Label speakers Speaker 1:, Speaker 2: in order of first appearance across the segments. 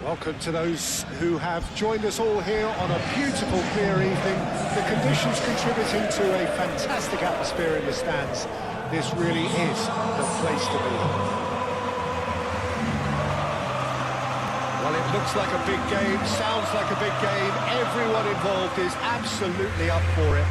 Speaker 1: Welcome to those who have joined us all here on a beautiful, clear evening. The conditions contributing to a fantastic atmosphere in the stands. This really is the place to be. Well, it looks like a big game, sounds like a big game. Everyone involved is absolutely up for it.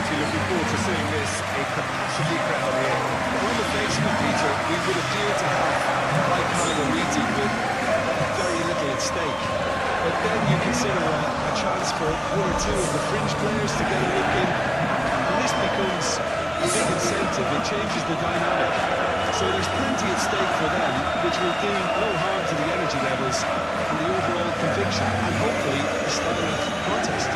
Speaker 1: Looking forward to seeing this, a capacity crowd here.
Speaker 2: On the face of it, Peter, we would appear to have a right kind of meeting with very little at stake. But then you consider a chance for one or two of the fringe players to get a look in, and this becomes a big incentive. It changes the dynamic. So there's plenty at stake for them, which will do no harm to the energy levels and the overall conviction, and hopefully a style of contest.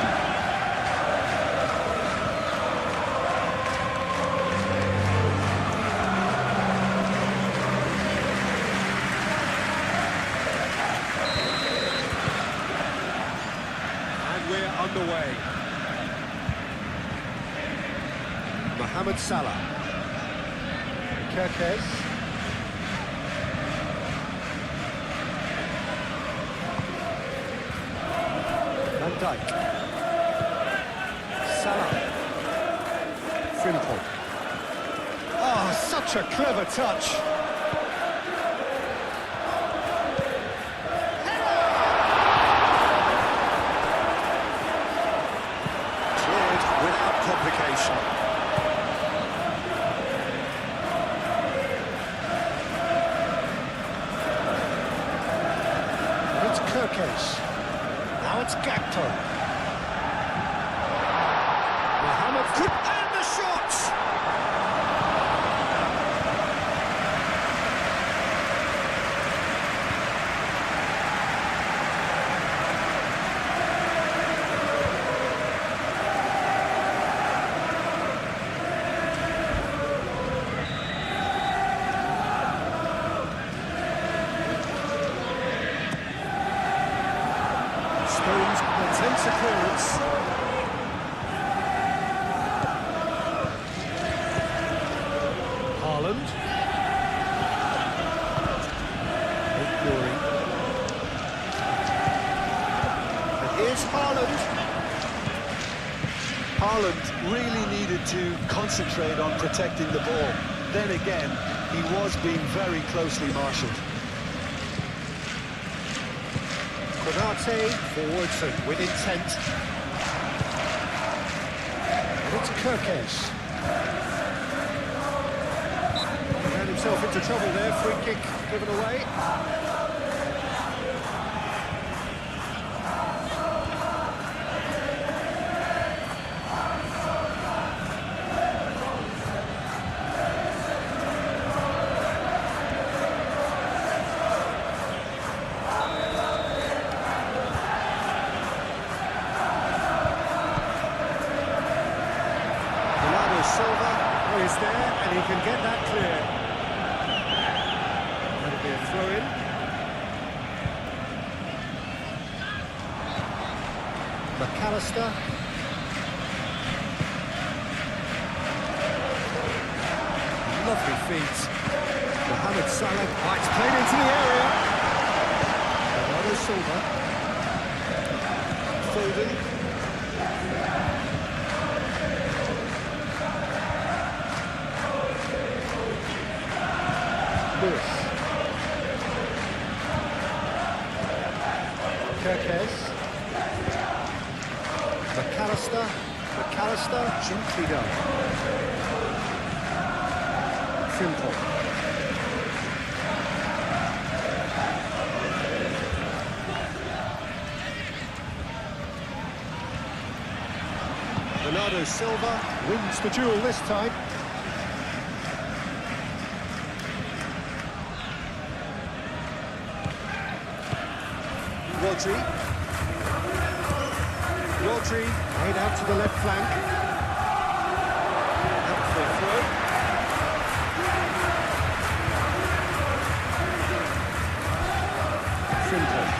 Speaker 1: Underway. Mohamed Salah. Kirkes. Van Dijk. Salah. Frimpong. Oh, such a clever touch.
Speaker 2: Complication.
Speaker 1: It's Kirkes. Now it's Gakpo. Mohamed and the shots. Stones attempts a clearance. Haaland. Ignoring. And here's Haaland.
Speaker 2: Haaland really needed to concentrate on protecting the ball. Then again, he was being very closely marshalled.
Speaker 1: Konate forwards and with intent. And it's Kirkes. He ran himself into trouble there, free kick given away. Silva is there, and he can get that clear. That'll be a throw-in. McAllister. Lovely feet. Mohamed Salah. Oh, it's played into the area. Bernardo Silva. Foden. Kirkes. McAllister, gently done. Frimpong. Bernardo Silva wins the duel this time.
Speaker 2: Rodri.
Speaker 1: Rodri made out to the left flank. Out for a throw. Frimpong.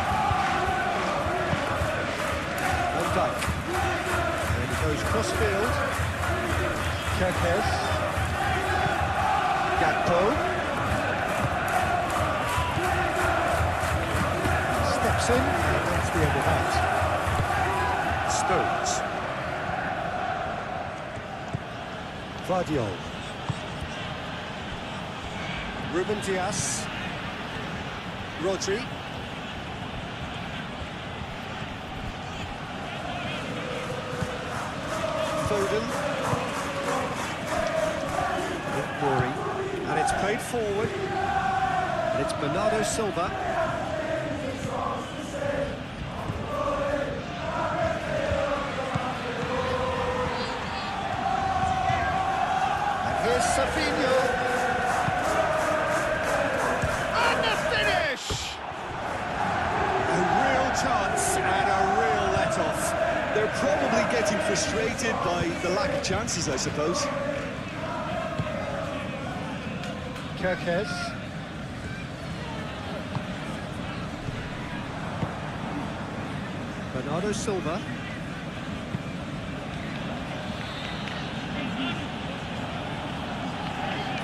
Speaker 1: Van Dijk. And he goes cross-field. Kerkez. Gakpo. Steps in, and that's the end of that. Stones. Vardiol. Ruben Dias. Rodri. Foden. Rory. And it's played forward. And it's Bernardo Silva. Here's Savinho. And the finish!
Speaker 2: A real chance and a real let-off. They're probably getting frustrated by the lack of chances, I suppose.
Speaker 1: Kerkez. Bernardo Silva.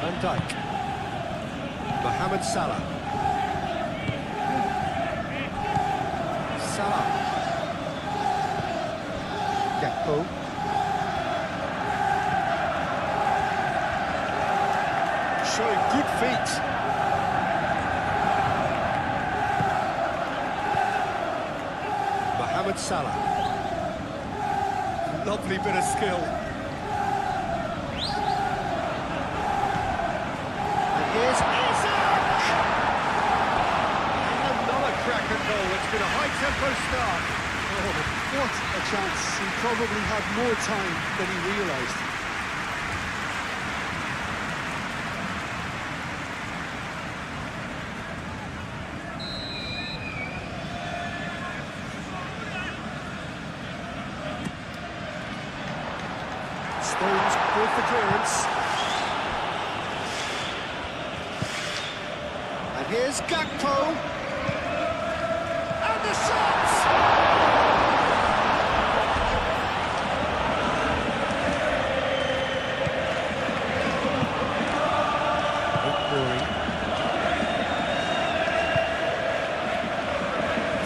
Speaker 1: Van Dijk. Mohamed Salah. Salah. Gakpo. Showing good feet. Mohamed Salah. Lovely bit of skill. Here's Isaac! And another cracker goal. It's been a high-tempo start.
Speaker 2: Oh, what a chance. He probably had more time than he realised.
Speaker 1: Stones with the clearance. And here's Gakpo. And the shot! Rory.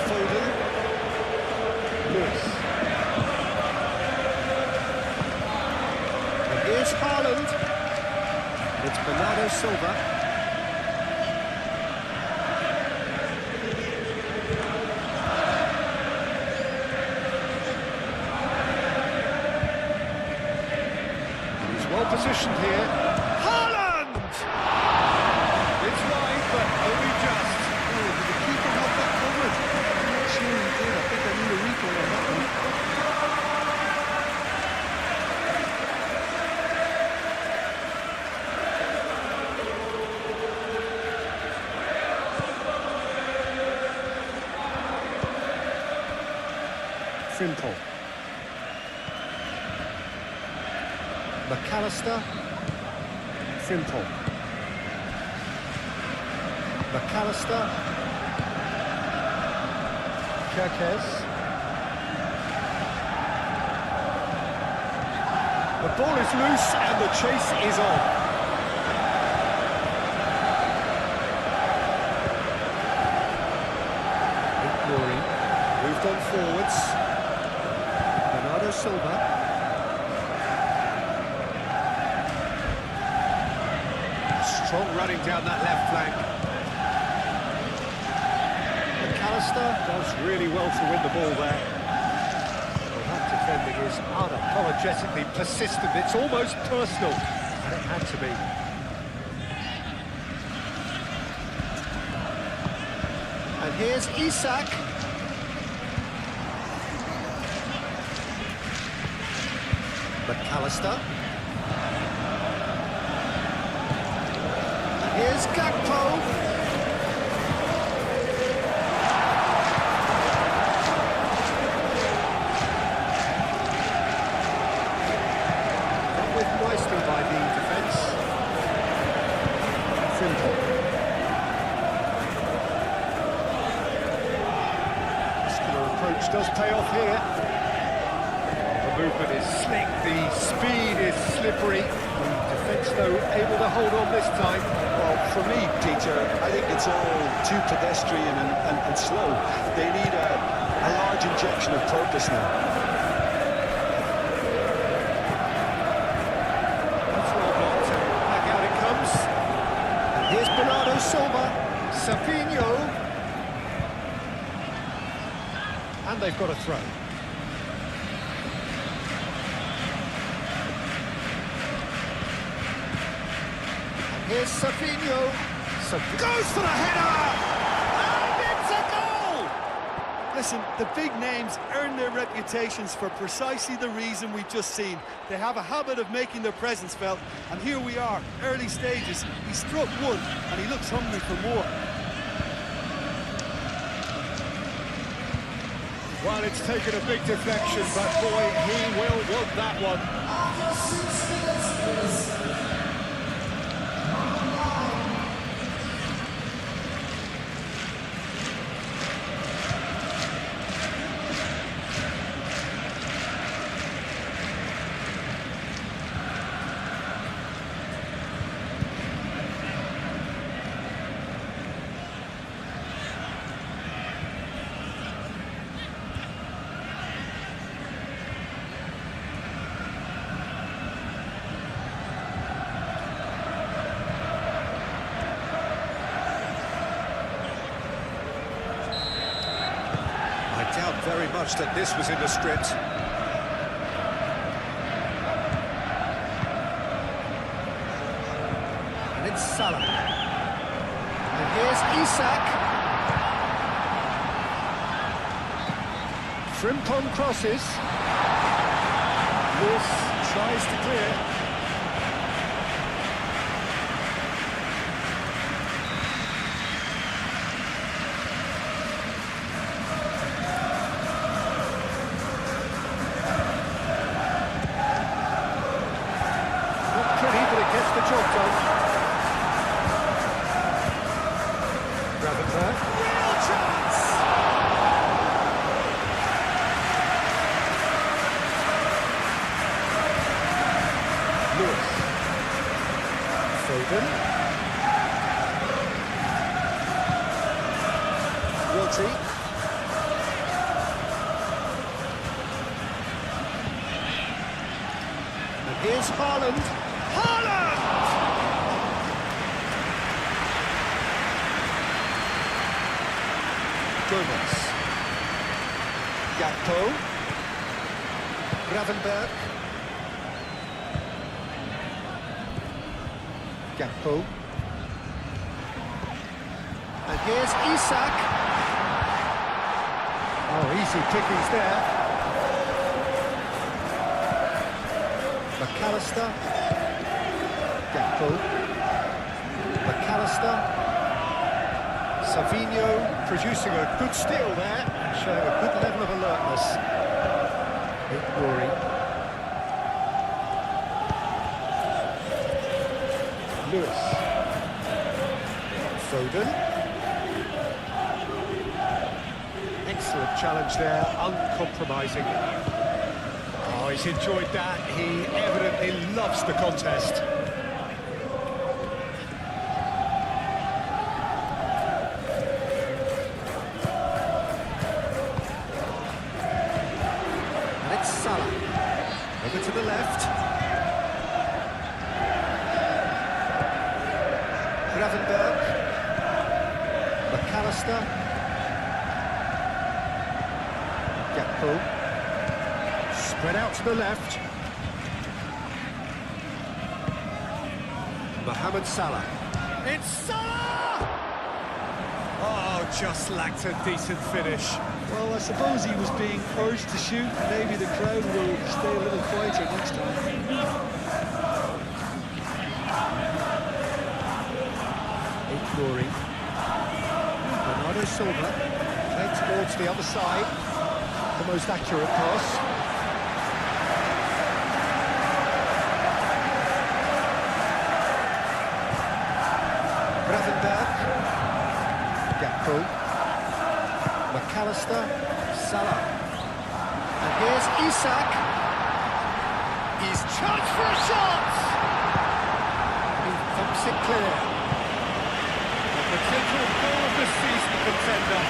Speaker 1: Foden. Lewis. And here's Haaland. It's Bernardo Silva. Well positioned here. Haaland! It's wide, but only just.
Speaker 2: Oh, did the keeper have that covered? I'm not sure he did. I think I need a replay on that one.
Speaker 1: Frimpong. McAllister. Frimpong. McAllister. Kerkez. The ball is loose and the chase is on. Rory moved on forwards. Bernardo Silva. Strong running down that left flank. McAllister does really well to win the ball there. Well, that defending is unapologetically persistent. It's almost personal, and it had to be. And here's Isak. McAllister. Here's Gakpo. pay off here. The movement is slick, the speed is slippery. The defence, though, able to hold on this time.
Speaker 2: Well, for me, Peter, I think it's all too pedestrian and slow. They need a large injection of purpose now.
Speaker 1: That's well blocked, and back out it comes. And here's Bernardo Silva, Savinho. And they've got a throw. Here's Savinho. Goes for the header! And it's a goal!
Speaker 3: Listen, the big names earn their reputations for precisely the reason we've just seen. They have a habit of making their presence felt, and here we are, early stages. He struck one, and he looks hungry for more.
Speaker 1: Well, it's taken a big deflection, but boy, he will want that one. I doubt very much that this was in the script. And it's Salah. And here's Isak. Frimpong crosses. Lewis tries to clear. Gets the job done. Gravenberg. Real chance! Lewis. Foden. Wilty. And here's Haaland. Haaland! Gomez. Gakpo. Gravenberg. Gakpo. And here's Isak. Oh, easy pickings there. McAllister. Gakpo, McAllister, Savinho producing a good steal there, showing a good level of alertness. Ignoring. Lewis. Foden. Excellent challenge there, uncompromising. Oh, he's enjoyed that. He evidently loves the contest. Salah, over to the left. Gravenberg. McAllister. Gakpo. Spread out to the left. Mohamed Salah. It's Salah! Oh, just lacked a decent finish.
Speaker 3: Well, I suppose he was being urged to shoot. Maybe the crowd will stay a little quieter next time.
Speaker 1: Ignoring. Bernardo Silva played towards the other side. The most accurate pass. Gravenberg. Gakpo. McAllister. Salah. Here's Isak. He's charged for a shot! He thumps it clear. A potential goal of the season contender,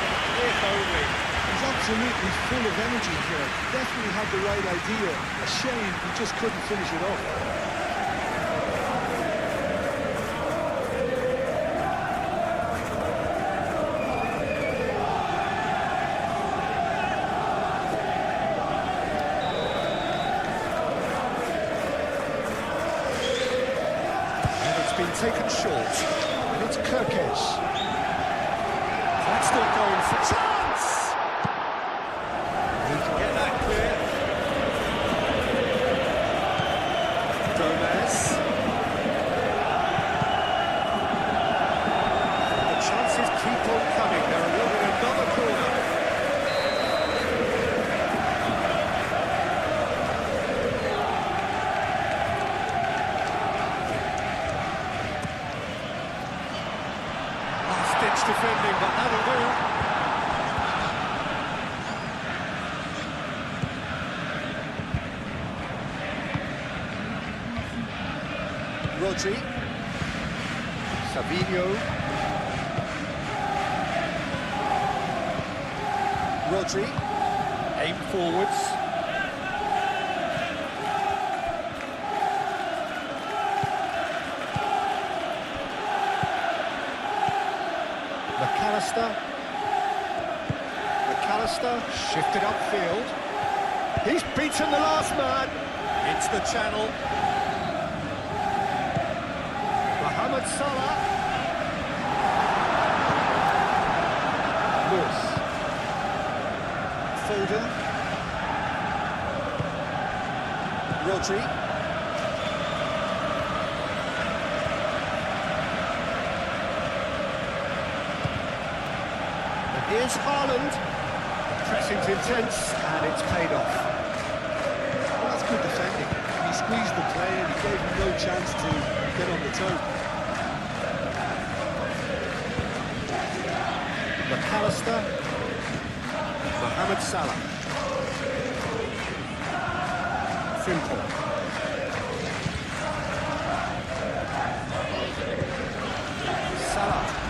Speaker 1: if only.
Speaker 2: He's absolutely full of energy here. Definitely had the right idea. A shame he just couldn't finish it off.
Speaker 1: Taken short, and it's Kirkes. That's still going for chance! He can get that clear. Gomez. The chances keep on coming. They're awarding another corner. Defending, but that'll do. Rodri. Savinho. Rodri. Aim forwards. McAllister shifted upfield. He's beaten the last man. It's the channel. Mohamed Salah. Lewis. Foden. Rodri. Here's Haaland. The pressing's intense, and it's paid off.
Speaker 2: Well, that's good defending. He squeezed the play and he gave him no chance to get on the toe.
Speaker 1: McAllister. Mohamed Salah. Simple. Salah.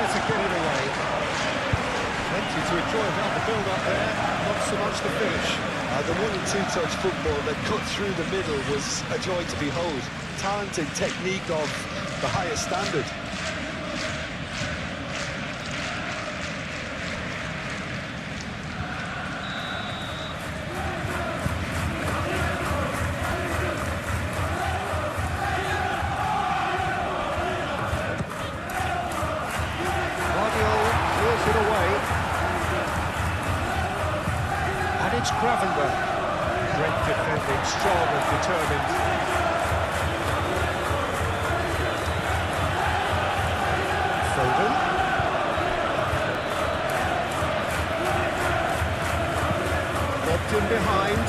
Speaker 1: To get it away. Plenty to enjoy about the build-up there, not so much the finish.
Speaker 2: The 1- and 2-touch football that cut through the middle was a joy to behold. Talented technique of the highest standard.
Speaker 1: It away, and it's Gravenberch. Great defending, strong and determined. Foden. Locked in behind.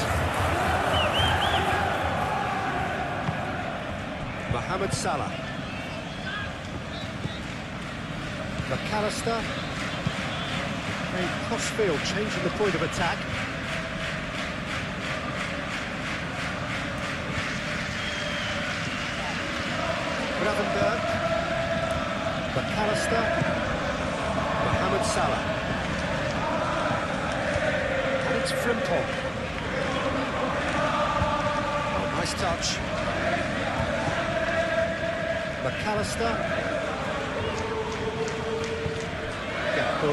Speaker 1: Mohamed Salah. McAllister. Cross-field, changing the point of attack. Gravenberch. McAllister. Mohamed Salah. And it's Frimpong. Oh, nice touch. McAllister. Gakpo.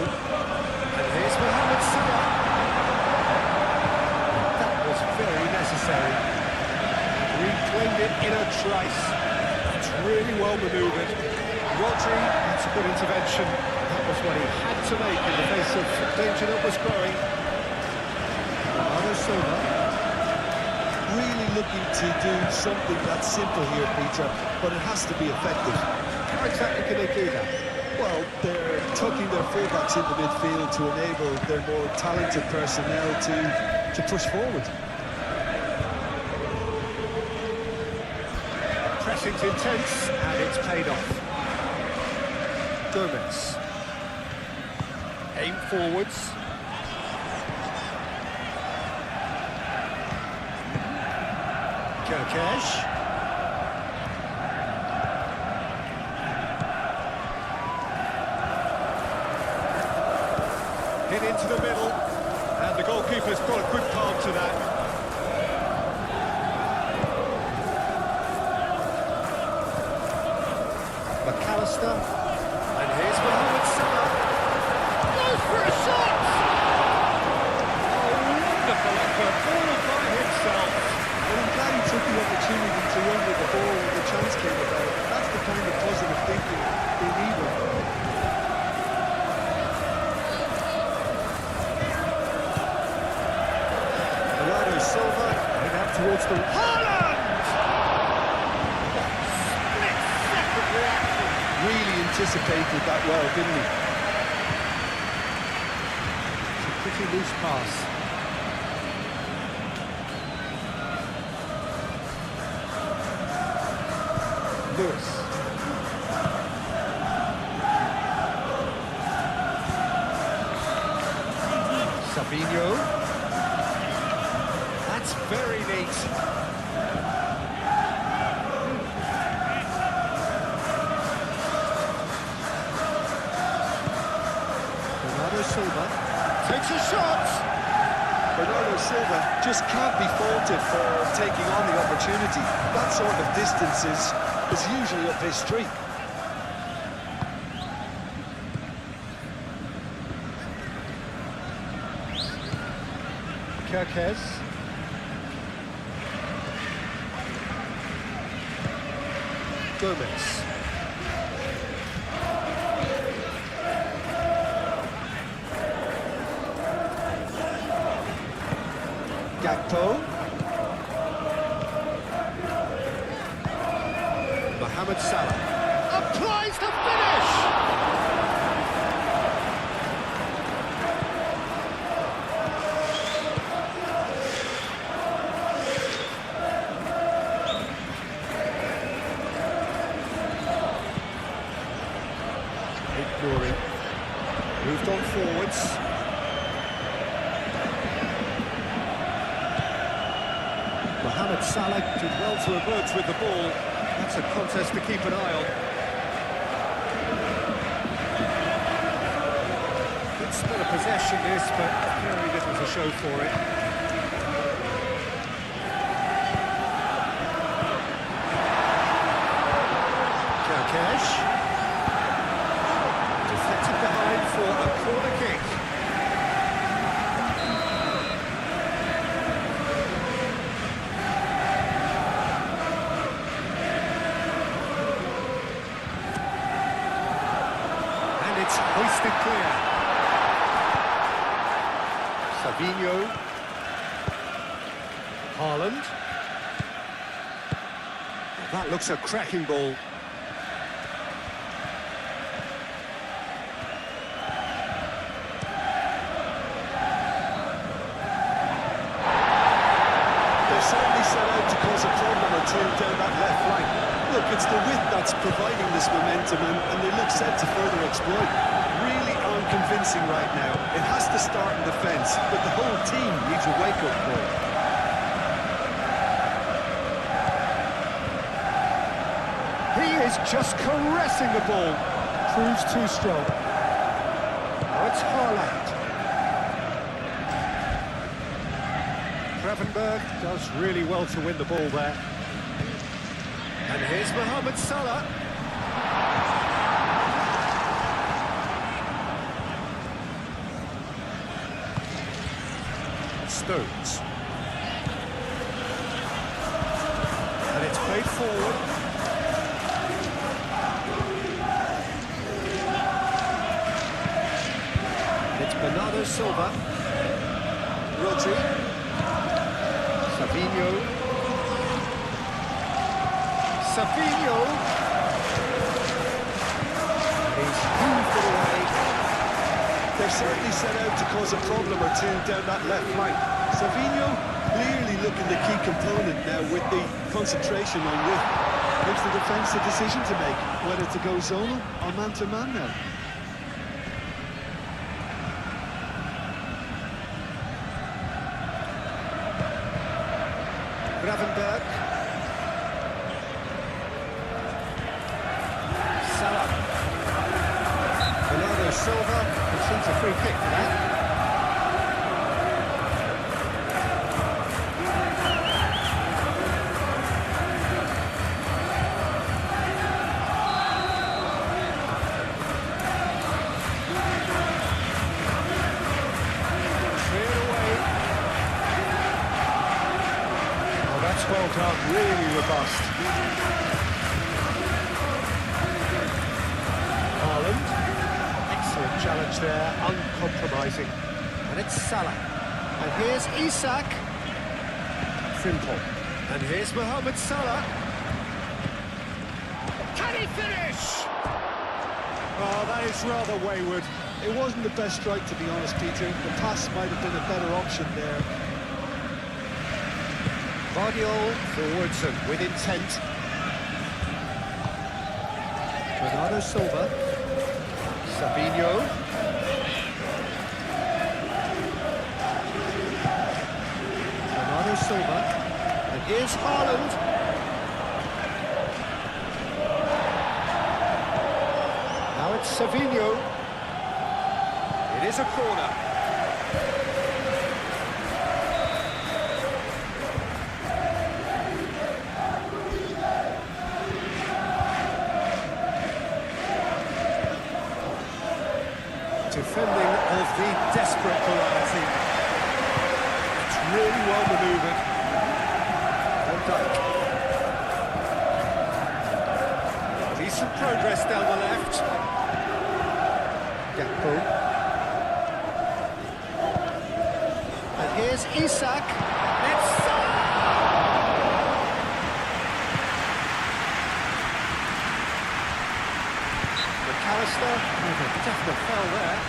Speaker 1: And here's Mohamed Salah. That was very necessary. Reclaimed it in a trice. It's really well manoeuvred. Rodri, that's a good intervention. That was what he had to make in the face of danger that was growing.
Speaker 2: Really looking to do something that's simple here, Peter, but it has to be effective.
Speaker 1: How exactly can they do that?
Speaker 2: Well, they're tucking their fullbacks into midfield to enable their more talented personnel to push forward.
Speaker 1: Pressing's intense, and it's paid off. Gomez. Aim forwards. Kirkesh. Hit into the middle, and the goalkeeper's got a good palm to that. McAllister, and here's Mohamed Salah. Goes for a shot! Oh, wonderful effort, all by himself.
Speaker 2: Well, I'm glad he took the opportunity to run with the ball when the chance came about. That's the kind of positive thinking they need.
Speaker 1: Silva, and out towards the... Haaland! Split-second reaction.
Speaker 2: Really anticipated that well, didn't he?
Speaker 1: It's a pretty loose pass. Lewis. Savinho. That's very neat. Bernardo Silva takes a shot.
Speaker 2: Bernardo Silva just can't be faulted for taking on the opportunity. That sort of distance is usually up his street.
Speaker 1: Kirkesh. Gomez. Gakpo. Mohamed Salah. Applies the finish! Ignoring. Moved on forwards. Mohamed Salah did well to emerge with the ball. That's a contest to keep an eye on. Good split of possession this, but very little to show for it. Kirkesh. Deflected behind for a corner kick. And it's hoisted clear. Savinho. Haaland. That looks a cracking ball.
Speaker 2: Certainly set out to cause a problem or two down that left flank. Look, it's the width that's providing this momentum, and they look set to further exploit. Really unconvincing right now. It has to start in defence, but the whole team needs a wake-up call.
Speaker 1: He is just caressing the ball. Proves too strong. Now it's Haaland. Gravenberg does really well to win the ball there. And here's Mohamed Salah. Stones. And it's played forward. It's Bernardo Silva. Rodri. Savinho. Savinho. He's moved it away.
Speaker 2: They're certainly set out to cause a problem or two down that left flank. Savinho clearly looking the key component now with the concentration on width. Gives the defence a decision to make, whether to go zonal or man-to-man now.
Speaker 1: Gravenberg. Salah. Bernardo Silva receives a free kick for that. Well done, really robust. Haaland, excellent challenge there, uncompromising. And it's Salah. And here's Isak. Simple. And here's Mohamed Salah. Can he finish? Oh, that is rather wayward.
Speaker 2: It wasn't the best strike, to be honest, Peter. The pass might have been a better option there.
Speaker 1: Guardiola forwards and with intent. Bernardo Silva. Savinho. Bernardo Silva. And here's Haaland. Now it's Savinho. It is a corner. Defending of the desperate variety. It's really well manoeuvred. Van Dijk. Decent progress down the left. Gakpo. And here's Isak. It's Salah! McAllister, with a definite foul there.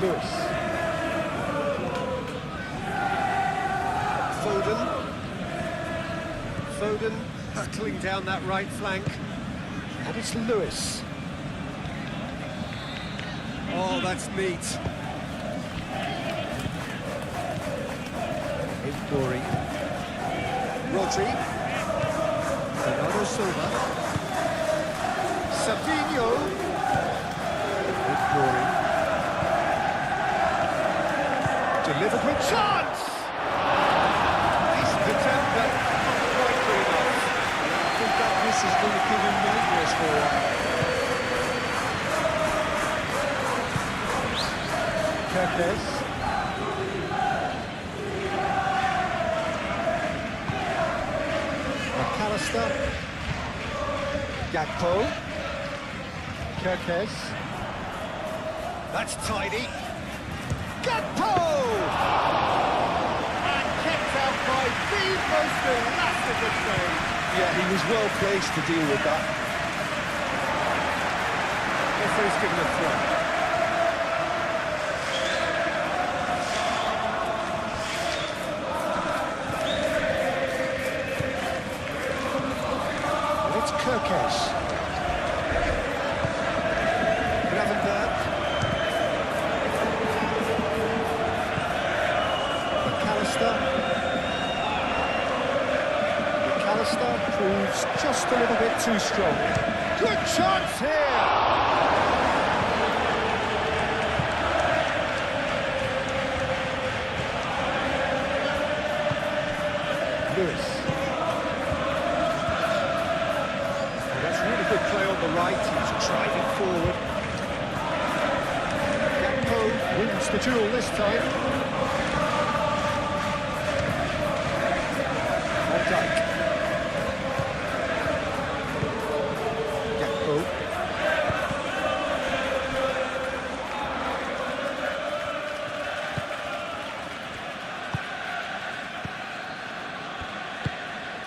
Speaker 1: Lewis. Foden hurtling down that right flank. And it's Lewis. Oh, that's neat. Ignoring. Rodri. Bernardo Silva. Savinho. Ignoring. Delivered with chance! Decent attempt, but not quite good enough.
Speaker 2: I think that miss is going to give him nightmares for a while.
Speaker 1: Kerkez. McAllister. Gakpo. Kerkez. That's tidy. Gakpo! And kept out by the most elastic of save.
Speaker 2: Yeah, he was well placed to deal with that.
Speaker 1: Referee's given a throw. And it's Kerkez. Gravenberg. McAllister proves just a little bit too strong. Good chance here! Lewis. And that's really good play on the right. He's driving forward. Gakpo wins the duel this time. Van Dijk. Gakpo.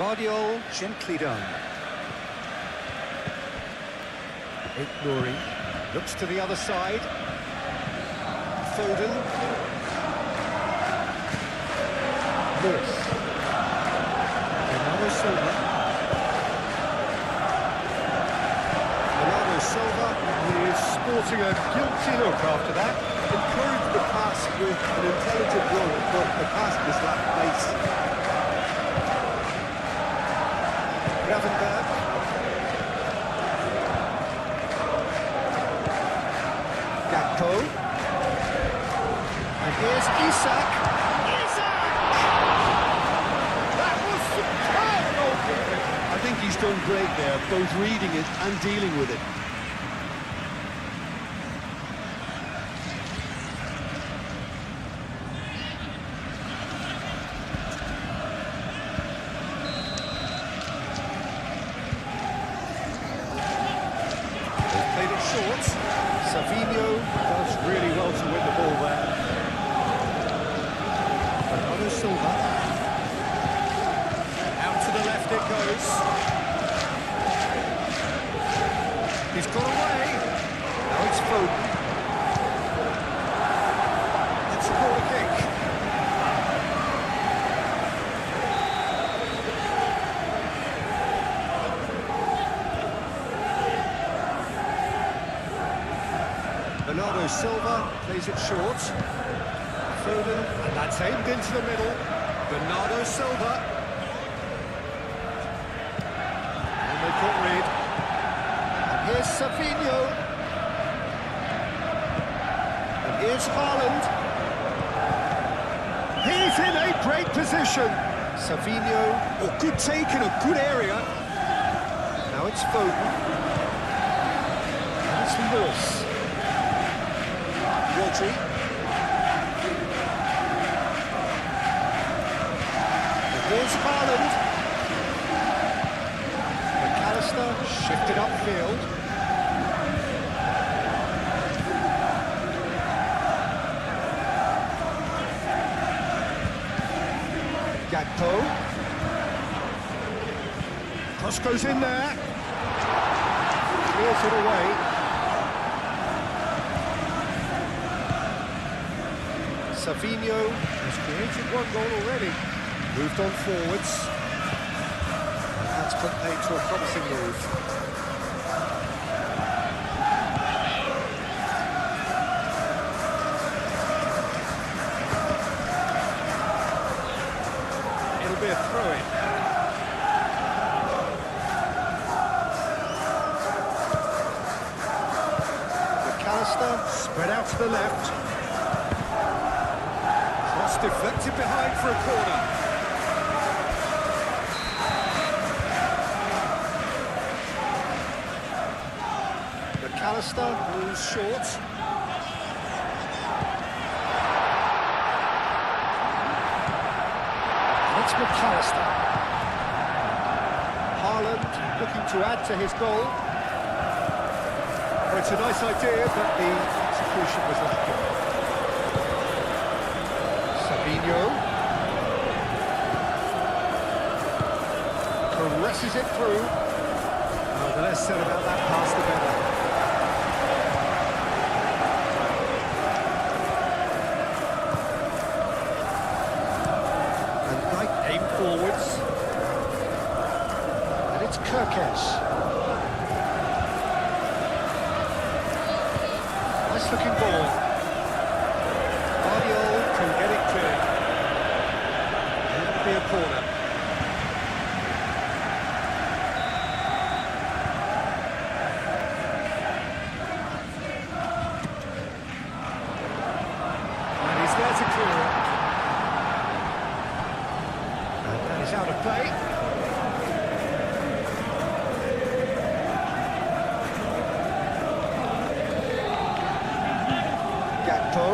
Speaker 1: Guardiol, gently done. Ignoring. Looks to the other side. Foden. Lewis. Bernardo Silva. Bernardo Silva is sporting a guilty look after that.
Speaker 3: Encouraged the pass with an intelligent run, but the pass just lacked pace.
Speaker 1: Gravenberg. Gakpo. And here's Isak. That was superb goalkeeping.
Speaker 3: I think he's done great there, both reading it and dealing with it.
Speaker 1: Played it short. Savinho does really well to win the ball there. Bernardo Silva. Out to the left it goes. He's got away. Now it's Foden. It's a corner kick. Bernardo Silva plays it short. Foden, and that's aimed into the middle. Bernardo Silva. And they caught rid. And here's Savinho. And here's Haaland. He's in a great position. Savinho, oh, good take in a good area. Now it's Foden. And it's Lewis. Rodri. And here's Haaland. McAllister shifted upfield. Gakpo. Cross goes in there. Clears it away. Savinho has created one goal already. Moved on forwards. And that's put paid to a promising move. It'll be a throw-in. McAllister spread out to the left. Cross deflected behind for a corner. McAllister moves short. That's McAllister. Haaland looking to add to his goal. Well, it's a nice idea, but the execution was lacking. Savinho caresses it through. Oh, the less said about that pass, the better. And right aim forwards. And it's Kirkes. Nice looking ball. Guardiol can get it clear. It'll be a corner. And he's there to clear it. And that is out of play. Gakpo.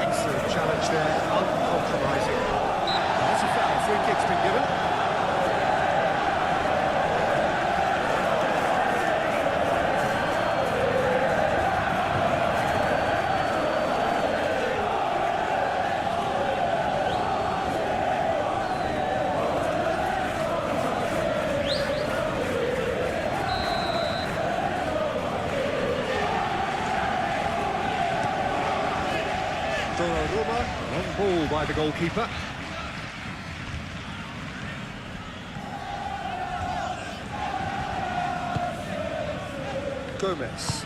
Speaker 1: Excellent challenge there, uncompromising. That's a foul, free kick's been given. Donnarumma, long ball by the goalkeeper. Gomez.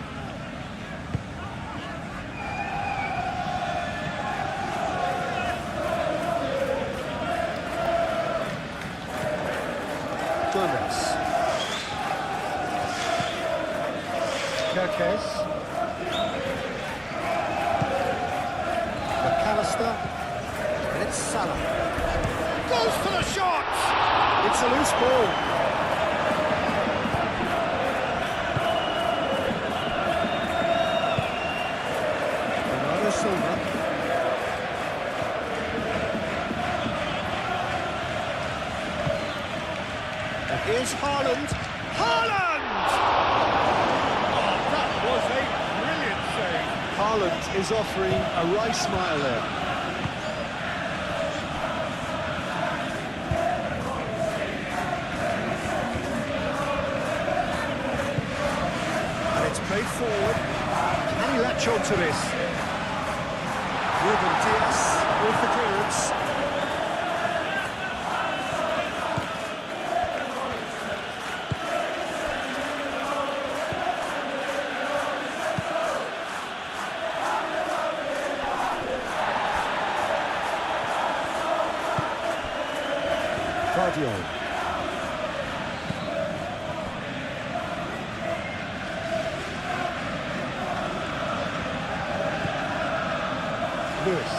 Speaker 1: Gomez. Kerkez. McAllister. And it's Salah. Goes for the shot! It's a loose ball. Bernardo Silva. And here's Haaland. Haaland! Oh, that was a brilliant save.
Speaker 2: Haaland is offering a wry smile there.
Speaker 1: And it's played forward. Can he latch on to this? Ruben Diaz with the clearance. Guardiola. Lewis.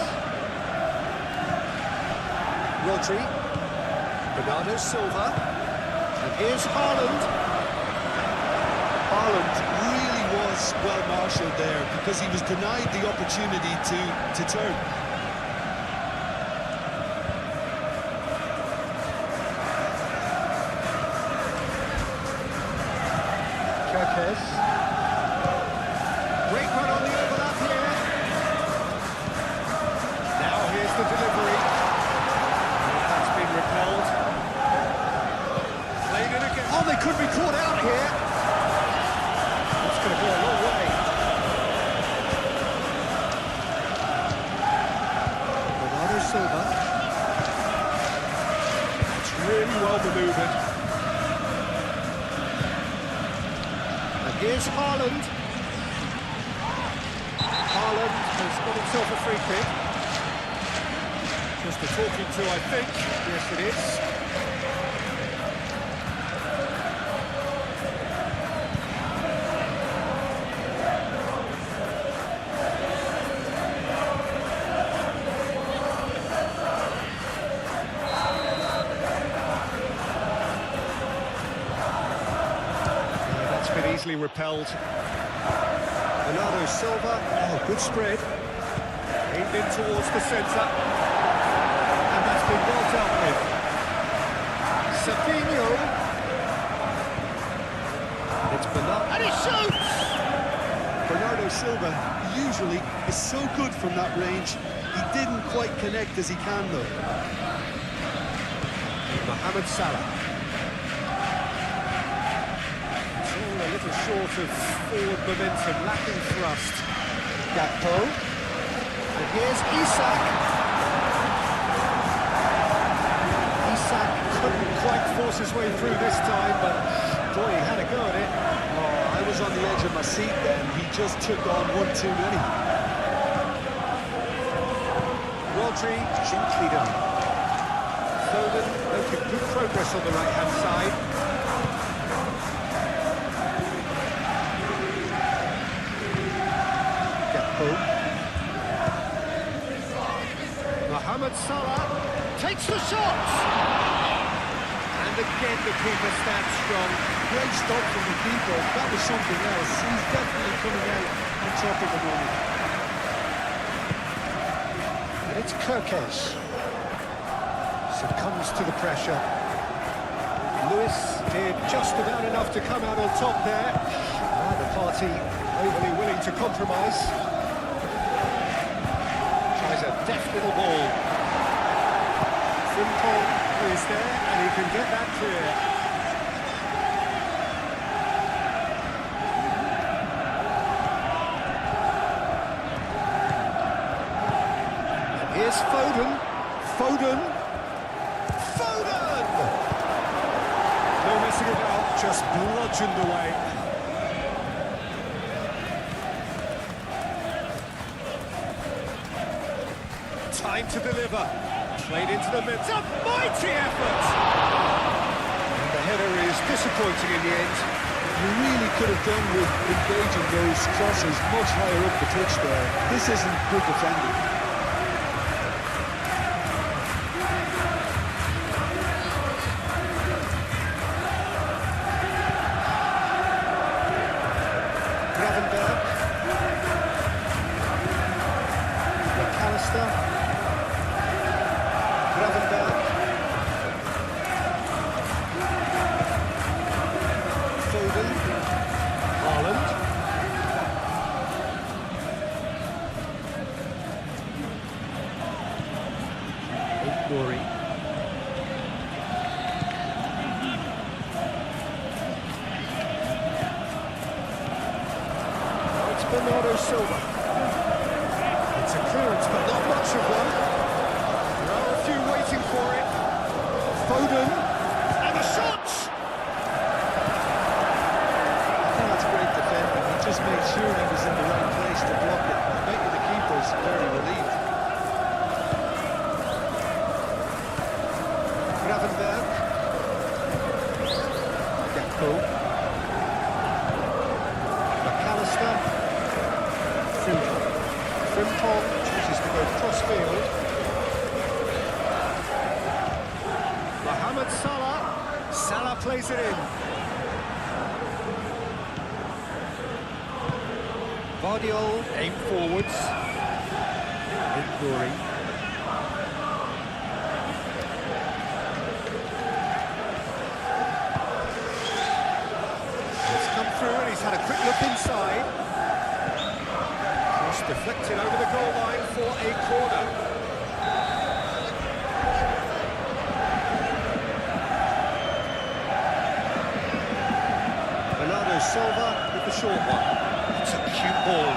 Speaker 1: Rodri. Bernardo Silva. And here's Haaland.
Speaker 2: Haaland really was well marshalled there because he was denied the opportunity to turn.
Speaker 1: Kerkez. Great run on the overlap here. Now here's the delivery. That's been repelled. Played it again. Oh, they could be caught out here. It's going to go a long way. Bernardo Silva. That's really well manoeuvred. Here's Haaland. Haaland has got himself a free kick. Just a talking to, I think. Yes, it is. Easily repelled. Bernardo Silva, oh, good spread. Aimed in towards the centre. And that's been well dealt with. Savinho. It's Bernardo. And he shoots!
Speaker 2: Bernardo Silva usually is so good from that range. He didn't quite connect as he can though.
Speaker 1: Mohamed Salah. A little short of forward momentum, lacking thrust. Gakpo. And here's Isak. Isak couldn't quite force his way through this time, but boy, he had a go at it.
Speaker 2: Oh, I was on the edge of my seat then. He just took on one too many.
Speaker 1: Rodri, gently done. Foden making good progress on the right-hand side. Mohamed Salah takes the shot! And again the keeper stands strong.
Speaker 2: Great stop from the keeper. That was something else. He's definitely coming out on top of the moment.
Speaker 1: And it's Kerkez. Succumbs to the pressure. Lewis did just about enough to come out on top there. Neither party overly willing to compromise. Tries a deft little ball. Frimpong is there, and he can get that clear. Foden. Foden. Foden! No messing about, just bludgeoned away. Time to deliver. Played into the middle. It's a mighty effort! And the header is disappointing in the end.
Speaker 2: You really could have done with engaging those crosses much higher up the pitch there. This isn't good defending.
Speaker 1: Gravenberg. McAllister. Gravenberg. Foden. Haaland. Nori. Now it's Bernardo Silva. It's a clearance, but not much of one. There are a few waiting for it. Foden. And the shot!
Speaker 2: I think that's great defending. He just made sure he was in the right place to block it. I bet you the keeper's very relieved.
Speaker 1: Gravenberg. Gakpo. McAllister. Frimpong chooses to go cross-field. Mohamed Salah. Salah plays it in. Vardiol aim forwards. Nori. It's come through and he's had a quick look inside. Cross deflected over the goal line for a corner. Bernardo Silva with the short one. It's a cute ball.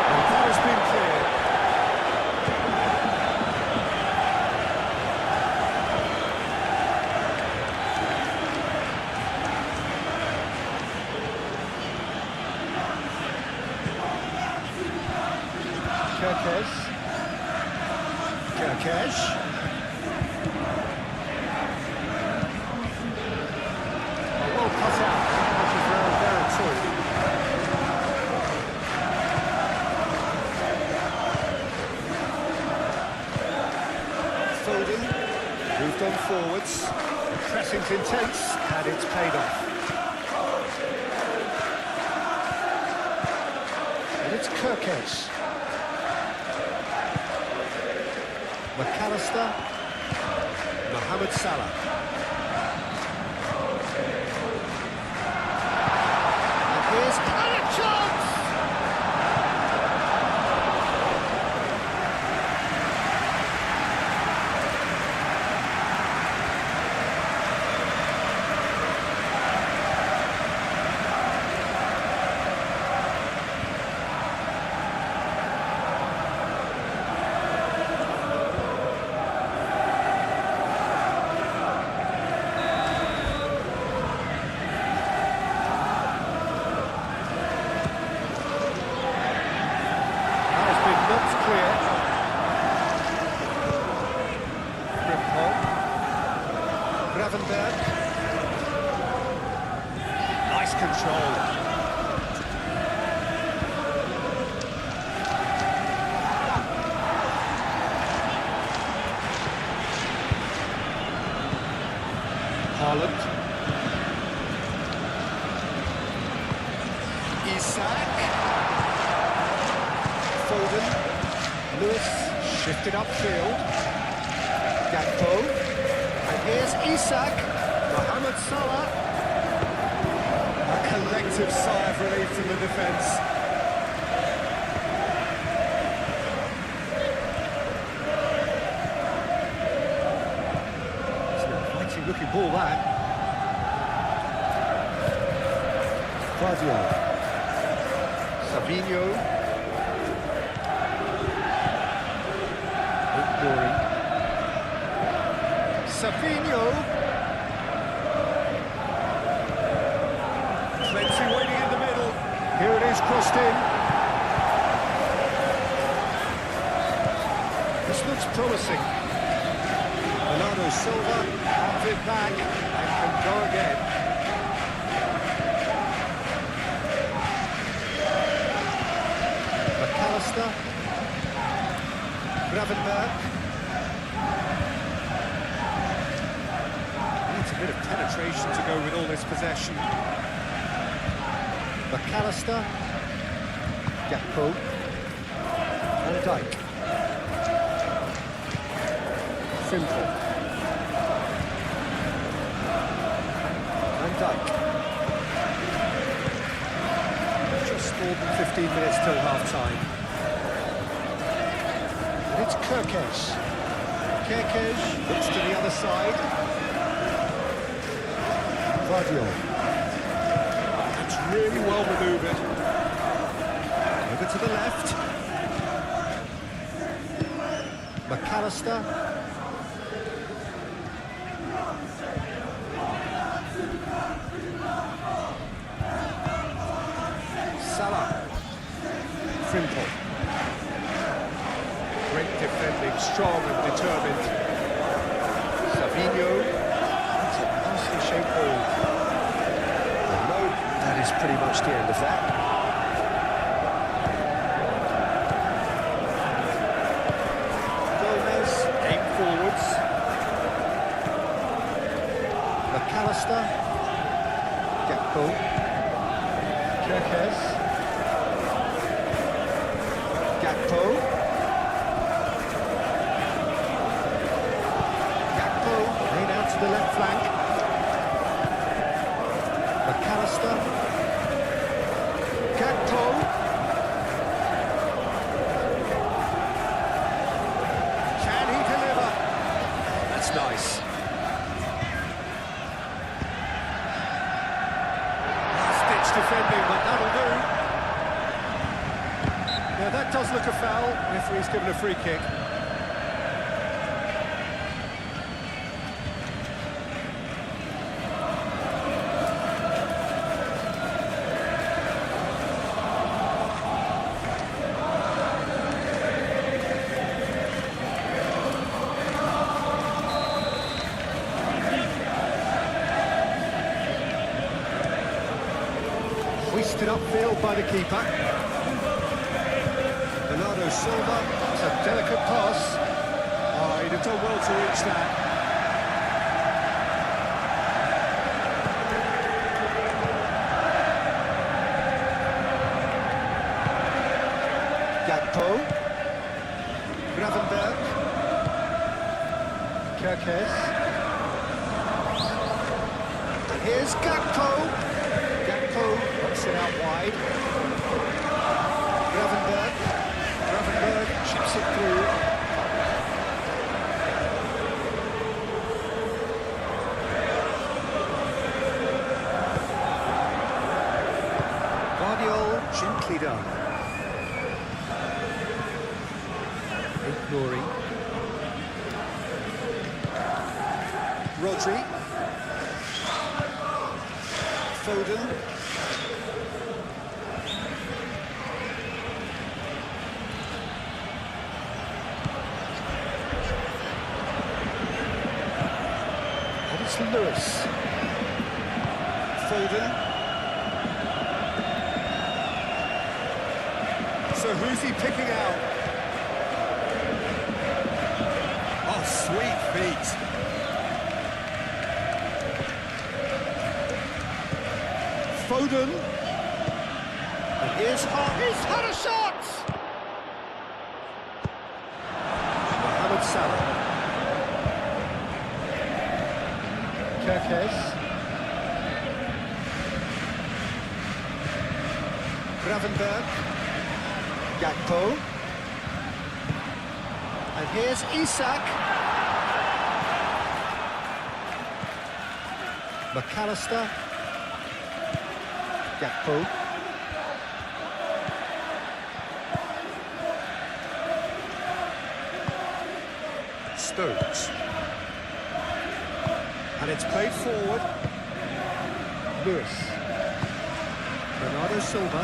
Speaker 1: And that has been cleared. Kerkesh. Well cut out, which is round there too. Foden moved on forwards. Pressing's intense, and it's paid off. And it's Kerkesh. McAllister. Mohamed Salah. And here's a chance! Gravenberg. Nice control. Haaland. Isak. Foden. Lewis shifted upfield. Gakpo. And here's Isak. Mohamed Salah. A collective sigh of relief from the defence. It's an exciting looking ball, that. Vardiol. Savinho. Savinho.
Speaker 2: Plenty waiting in the middle.
Speaker 1: Here it is, crossed in. This looks promising.
Speaker 2: Bernardo Silva.
Speaker 1: Have it back and can go again. McAllister. Gravenberg.
Speaker 2: Needs a bit of penetration to go with all this possession.
Speaker 1: McAllister. Gakpo. Van Dijk. Simple. Van Dijk. Just more than 15 minutes till half-time. And it's Kerkez. Kerkez looks to the other side. Guardiola.
Speaker 2: It's really well manoeuvred.
Speaker 1: Over to the left. McAllister. Salah. Frimpong. Great defending, strong and determined. Savinho. That's a nicely shaped ball. Well, no, that is pretty much the end of that. Gomez, aim forwards. McAllister. Gakpo. Kerkez. Gakpo. Gakpo, laid out to the left flank. McAllister. Gakpo. Can he deliver? That's nice. Last-ditch defending, but that'll do. Now that does look a foul. Referee's given a free kick. Hoisted upfield by the keeper. Bernardo Silva, it's a delicate pass.
Speaker 2: Oh, he'd have done well to reach that.
Speaker 1: Gakpo. Gravenberg. Kerkez. And here's Gakpo. Gakpo knocks it out wide. Gravenberg. Gravenberg chips it through. Guardiola gently done. Glory. Rodri. Foden. And it's Lewis. Foden. So who's he picking out?
Speaker 2: Oh, sweet feet.
Speaker 1: Foden. And here's He's had a shot! Mohamed Salah. Kerkez. Gravenberg. Gakpo. And here's Isak. McAllister. Gakpo. Stones. And it's played forward. Lewis. Bernardo Silva.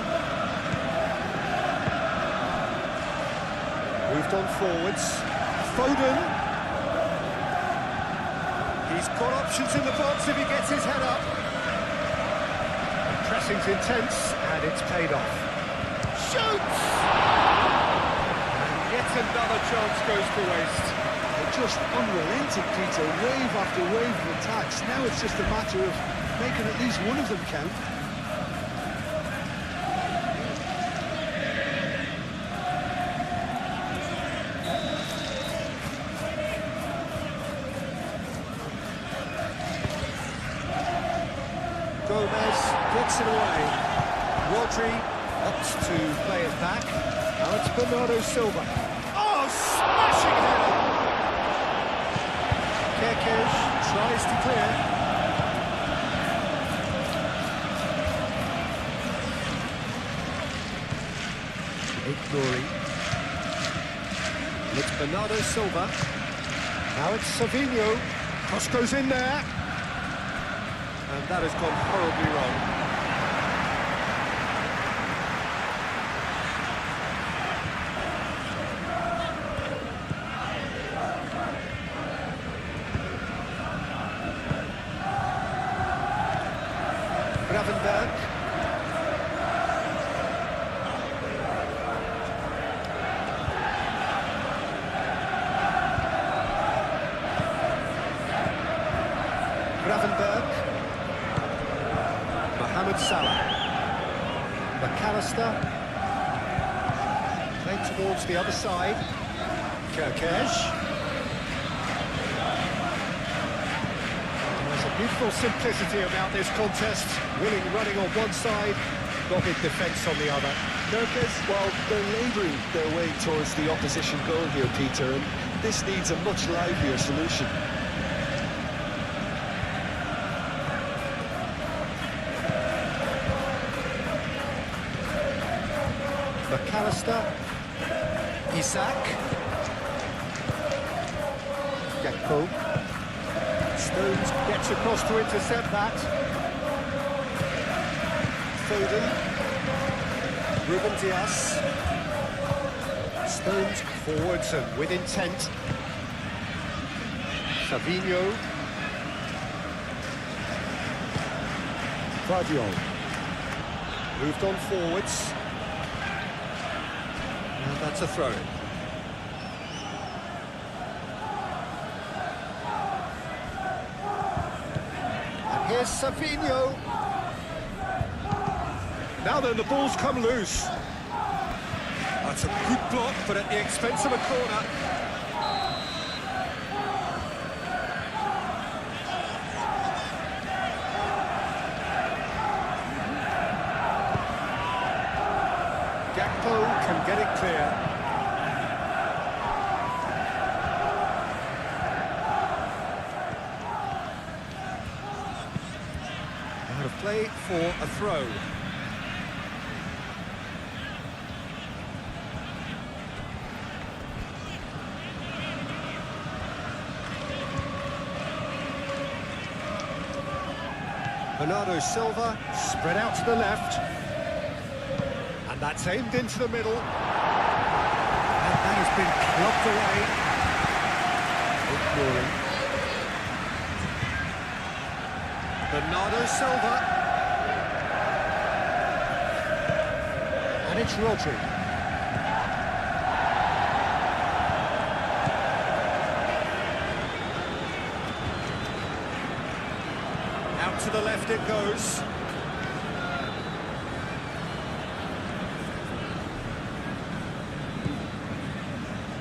Speaker 1: Moved on forwards. Foden. He's got options in the box if he gets his head up. Pressing's intense, and it's paid off. Shoots! And yet another chance goes to waste.
Speaker 3: They're just unrelenting, Peter. Wave after wave of attacks. Now it's just a matter of making at least one of them count.
Speaker 1: Gomez puts it away. Rodri opts to play it back. Now it's Bernardo Silva. Oh, smashing header! Kekes tries to clear. Ignoring. It's Bernardo Silva. Now it's Savinho. Cross goes in there. And that has gone horribly wrong. Gravenberg. Gravenberg. Salah. McAllister. Played towards the other side. Kekes. There's a beautiful simplicity about this contest. Willing running on one side, dogged defence on the other.
Speaker 2: Kekes, well, they're labouring their way towards the opposition goal here, Peter, and this needs a much livelier solution.
Speaker 1: McAllister, Isak, Gakpo, Stones gets across to intercept that. Foden, Ruben Dias, Stones forwards and with intent. Savinho, Guardiola, moved on forwards. And that's a throw-in. And here's Savinho. Now then, the ball's come loose. That's a good block, but at the expense of a corner. Gakpo can get it clear. Out of play for a throw. Bernardo Silva spread out to the left. And that's aimed into the middle. And that has been clubbed away. Ignoring. Bernardo Silva. And it's Rodri. Out to the left it goes.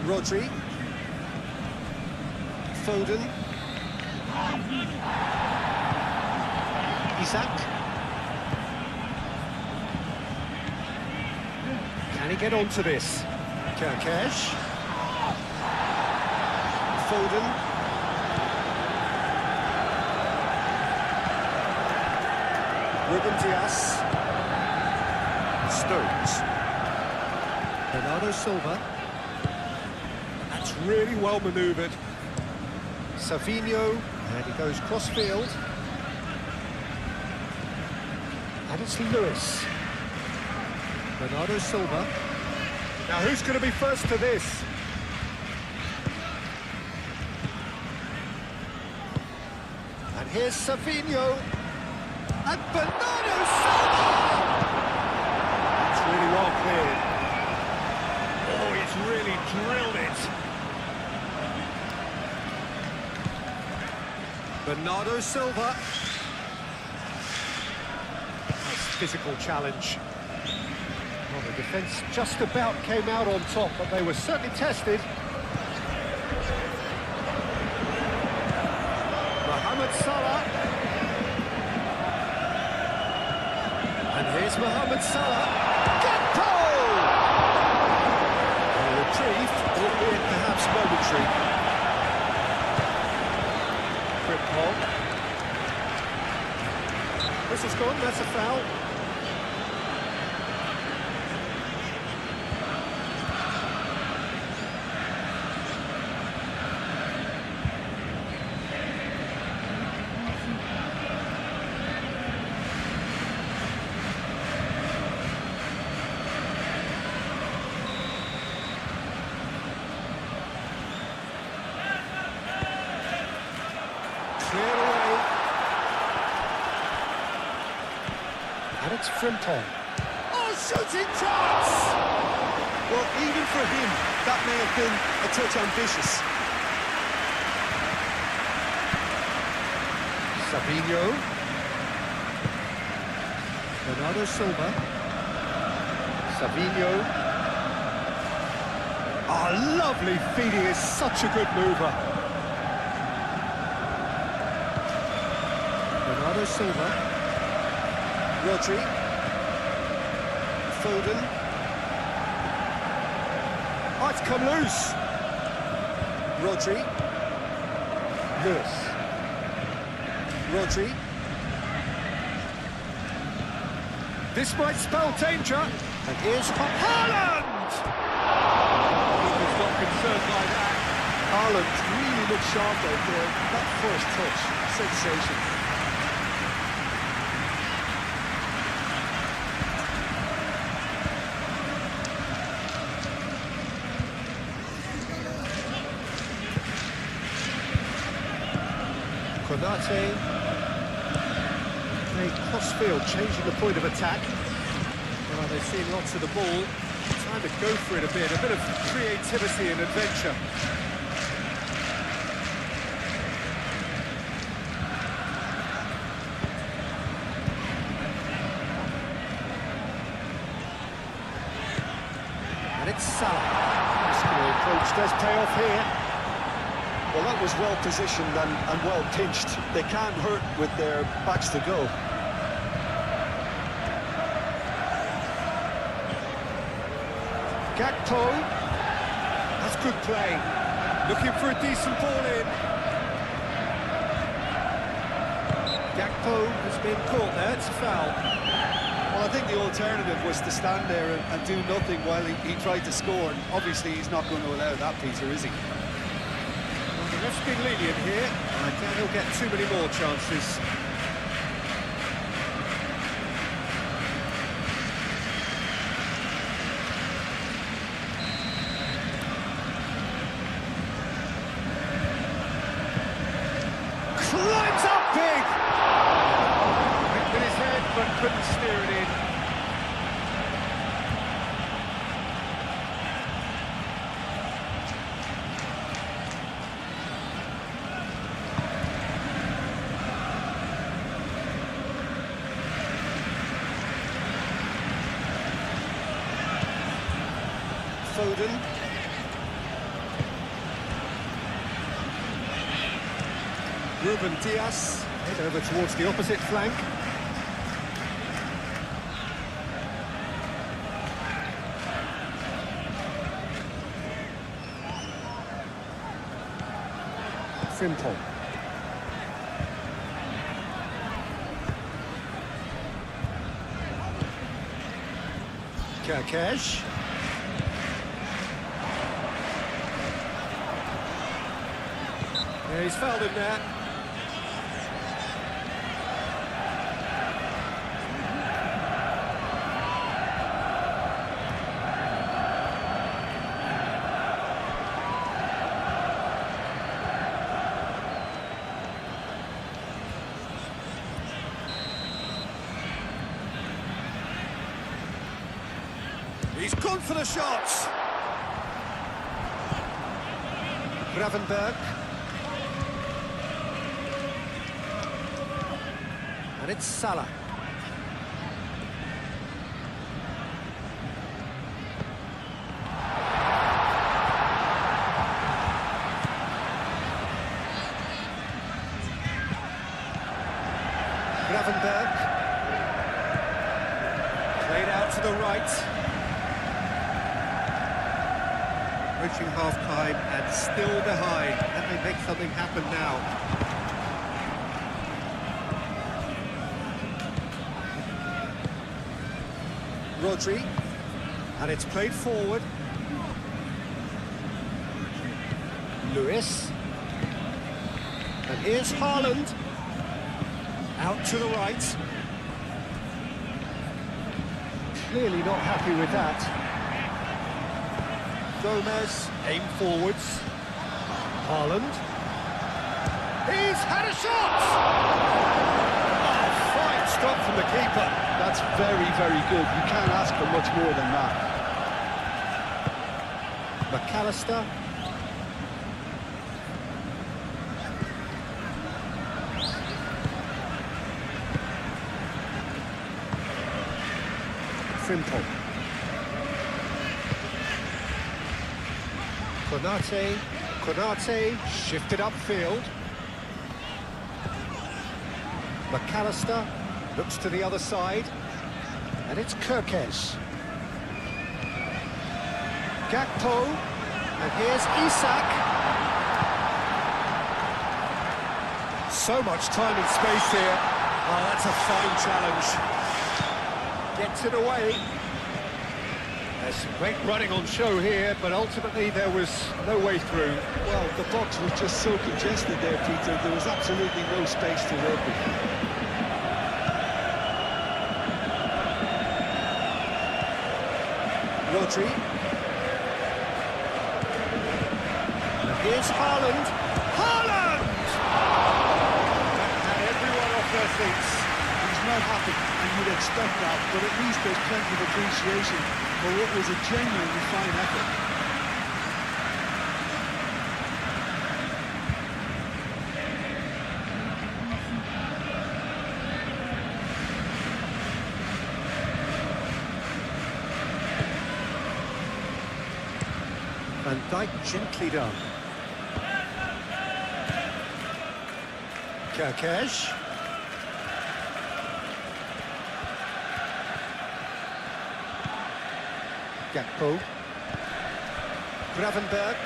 Speaker 1: Rodri, Foden, Isak. Can he get onto this? Kekes, Foden, Ruben Dias, Stones, Bernardo Silva. Really well manoeuvred. Savinho, and he goes cross-field. And it's Lewis. Bernardo Silva. Now who's going to be first to this? And here's Savinho. And Bernardo Silva! It's really well cleared. Oh, he's really drilled it. Bernardo Silva. Nice physical challenge. Well, the defence just about came out on top, but they were certainly tested. Mohamed Salah. And here's Mohamed Salah. Gakpo! A reprieve, albeit perhaps momentary. Frimpong. This is gone, that's a foul. Clear away. And it's Frimpong. Oh, shooting chance!
Speaker 3: Well, even for him, that may have been a touch ambitious.
Speaker 1: Savinho. Bernardo Silva. Savinho. Oh, lovely feed, he is such a good mover. Bernardo Silva. Rodri. Foden. Oh, it's come loose. Rodri. Lewis. Rodri. This might spell danger. And here's Haaland!
Speaker 2: Keeper's not concerned by that.
Speaker 3: Haaland really looked sharp out there. That first touch, sensation.
Speaker 1: Konate. Playing cross-field, changing the point of attack. Well, they've seen lots of the ball. Time to go for it a bit of creativity and adventure. And it's Salah. This approach does pay off here.
Speaker 3: Well, that was well positioned and well pinched. They can't hurt with their backs to go.
Speaker 1: Gakpo. That's good play. Looking for a decent ball in. Gakpo has been caught there, it's a foul.
Speaker 3: Well, I think the alternative was to stand there and do nothing while he tried to score. And obviously, he's not going to allow that, Peter, is he?
Speaker 1: Well, the ref's been lenient here. I doubt he'll get too many more chances. Climbs up big! Went with his head, but couldn't steer it in.
Speaker 3: Foden.
Speaker 1: Ruben Diaz, head over towards the opposite flank. Frimpong. Kerkesh. Yeah, he's fouled him there. He's gone for the shots. Gravenberg. And it's Salah. Gravenberg. Played out to the right. Approaching half-time and still behind. Can they make something happen now? Rodri, and it's played forward. Lewis, and here's Haaland, out to the right. Clearly not happy with that. Gomez, aim forwards. Haaland. He's had a shot! Oh, fine stop from the keeper.
Speaker 3: That's very, very good. You can't ask for much more than that.
Speaker 1: McAllister. Frimpong. Konate shifted upfield. McAllister looks to the other side, and it's Kirkes. Gakpo, and here's Isak. So much time and space here. Oh, that's a fine challenge. Gets it away. There's some great running on show here, but ultimately there was no way through.
Speaker 3: Well, the box was just so congested there, Peter. There was absolutely no space to work with.
Speaker 1: Rodri. And here's Haaland. Haaland! And everyone off their feet.
Speaker 3: He's not happy, and you'd expect that, but at least there's plenty of appreciation for what was a genuinely fine effort.
Speaker 1: Van Dijk gently done. Kirkes. Gakpo. Gravenberg.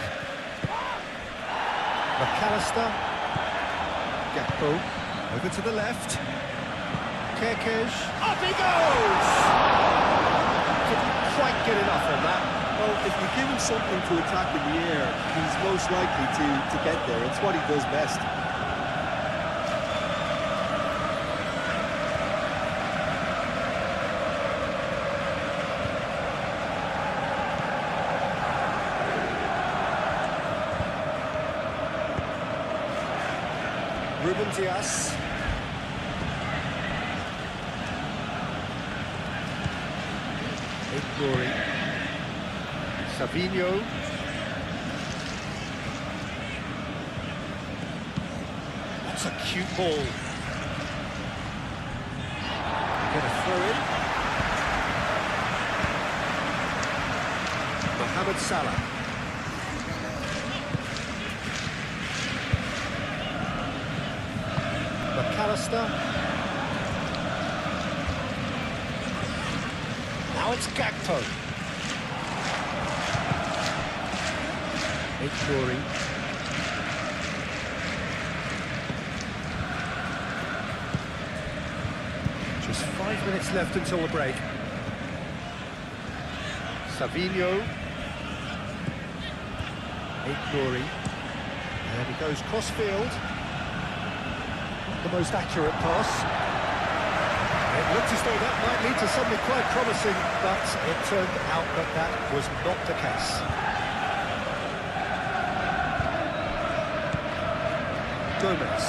Speaker 1: McAllister. Gakpo. Over to the left. Kirkes. Up he goes! Couldn't quite get enough on that.
Speaker 3: Well, if you give him something to attack in the air, he's most likely to get there. It's what he does best.
Speaker 1: Ruben Dias. Glory. Savinho. That's a cute ball. Gonna throw it. Mohamed Salah. McAllister. Now it's Gakpo. Glory. Just 5 minutes left until the break. Savinho. Glory. And he goes cross-field. The most accurate pass. It looked as though that might lead to something quite promising, but it turned out that that was not the case. Gomez.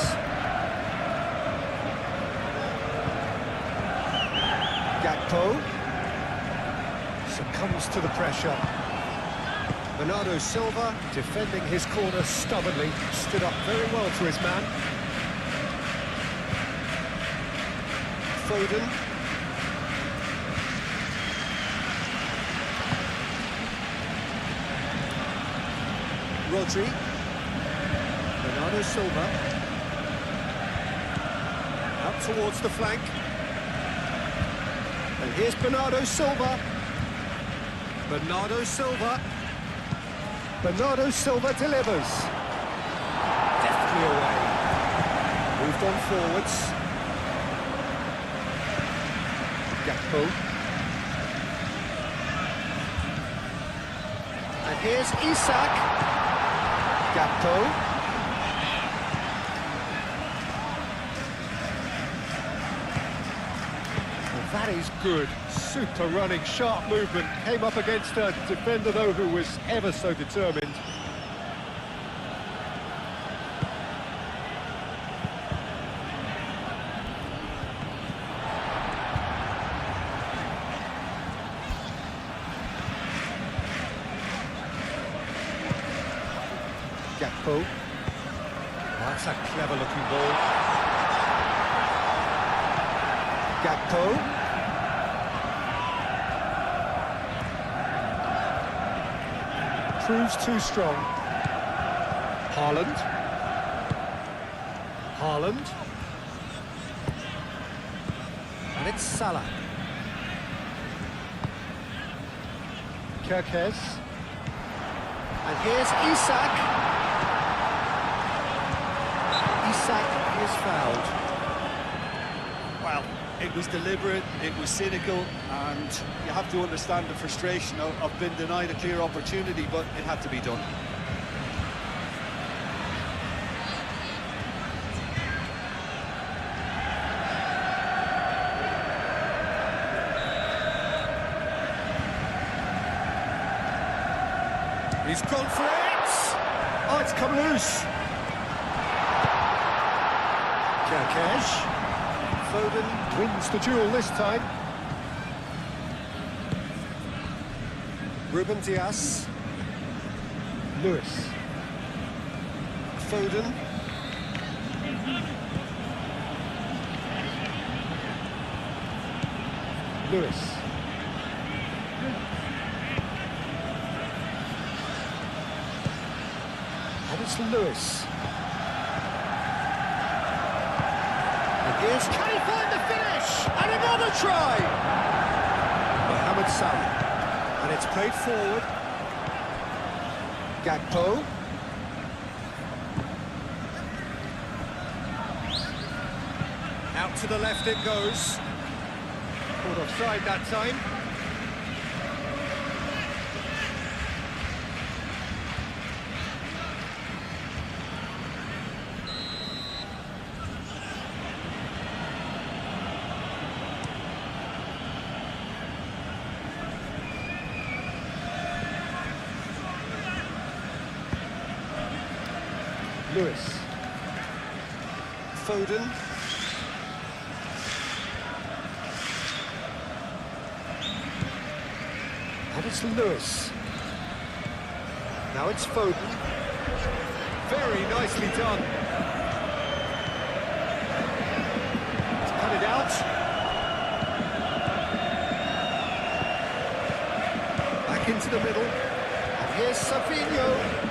Speaker 1: Gakpo succumbs to the pressure. Bernardo Silva, defending his corner stubbornly, stood up very well to his man. Foden. Rodri. Bernardo Silva. Up towards the flank. And here's Bernardo Silva. Bernardo Silva. Bernardo Silva delivers. Deftly away. Moved on forwards. Gakpo. And here's Isak. Gakpo. That is good. Super running, sharp movement. Came up against a defender, though, who was ever so determined. Gakpo. That's a clever-looking ball. Gakpo. Proves too strong. Haaland. Haaland. And it's Salah. Kerkez. And here's Isak. Isak is fouled.
Speaker 3: Well, it was deliberate, it was cynical, and you have to understand the frustration of being denied a clear opportunity, but it had to be done.
Speaker 1: He's gone for it! Oh, it's come loose! Kerkez. Foden wins the duel this time. Ruben Dias. Lewis. Foden. Lewis. And it's Lewis. Here's, can he find the finish? And another try! Mohamed Salah. And it's played forward. Gakpo. Out to the left it goes. Caught offside that time. Lewis. Foden. And it's Lewis. Now it's Foden. Very nicely done. To cut it out. Back into the middle. And here's Savinho.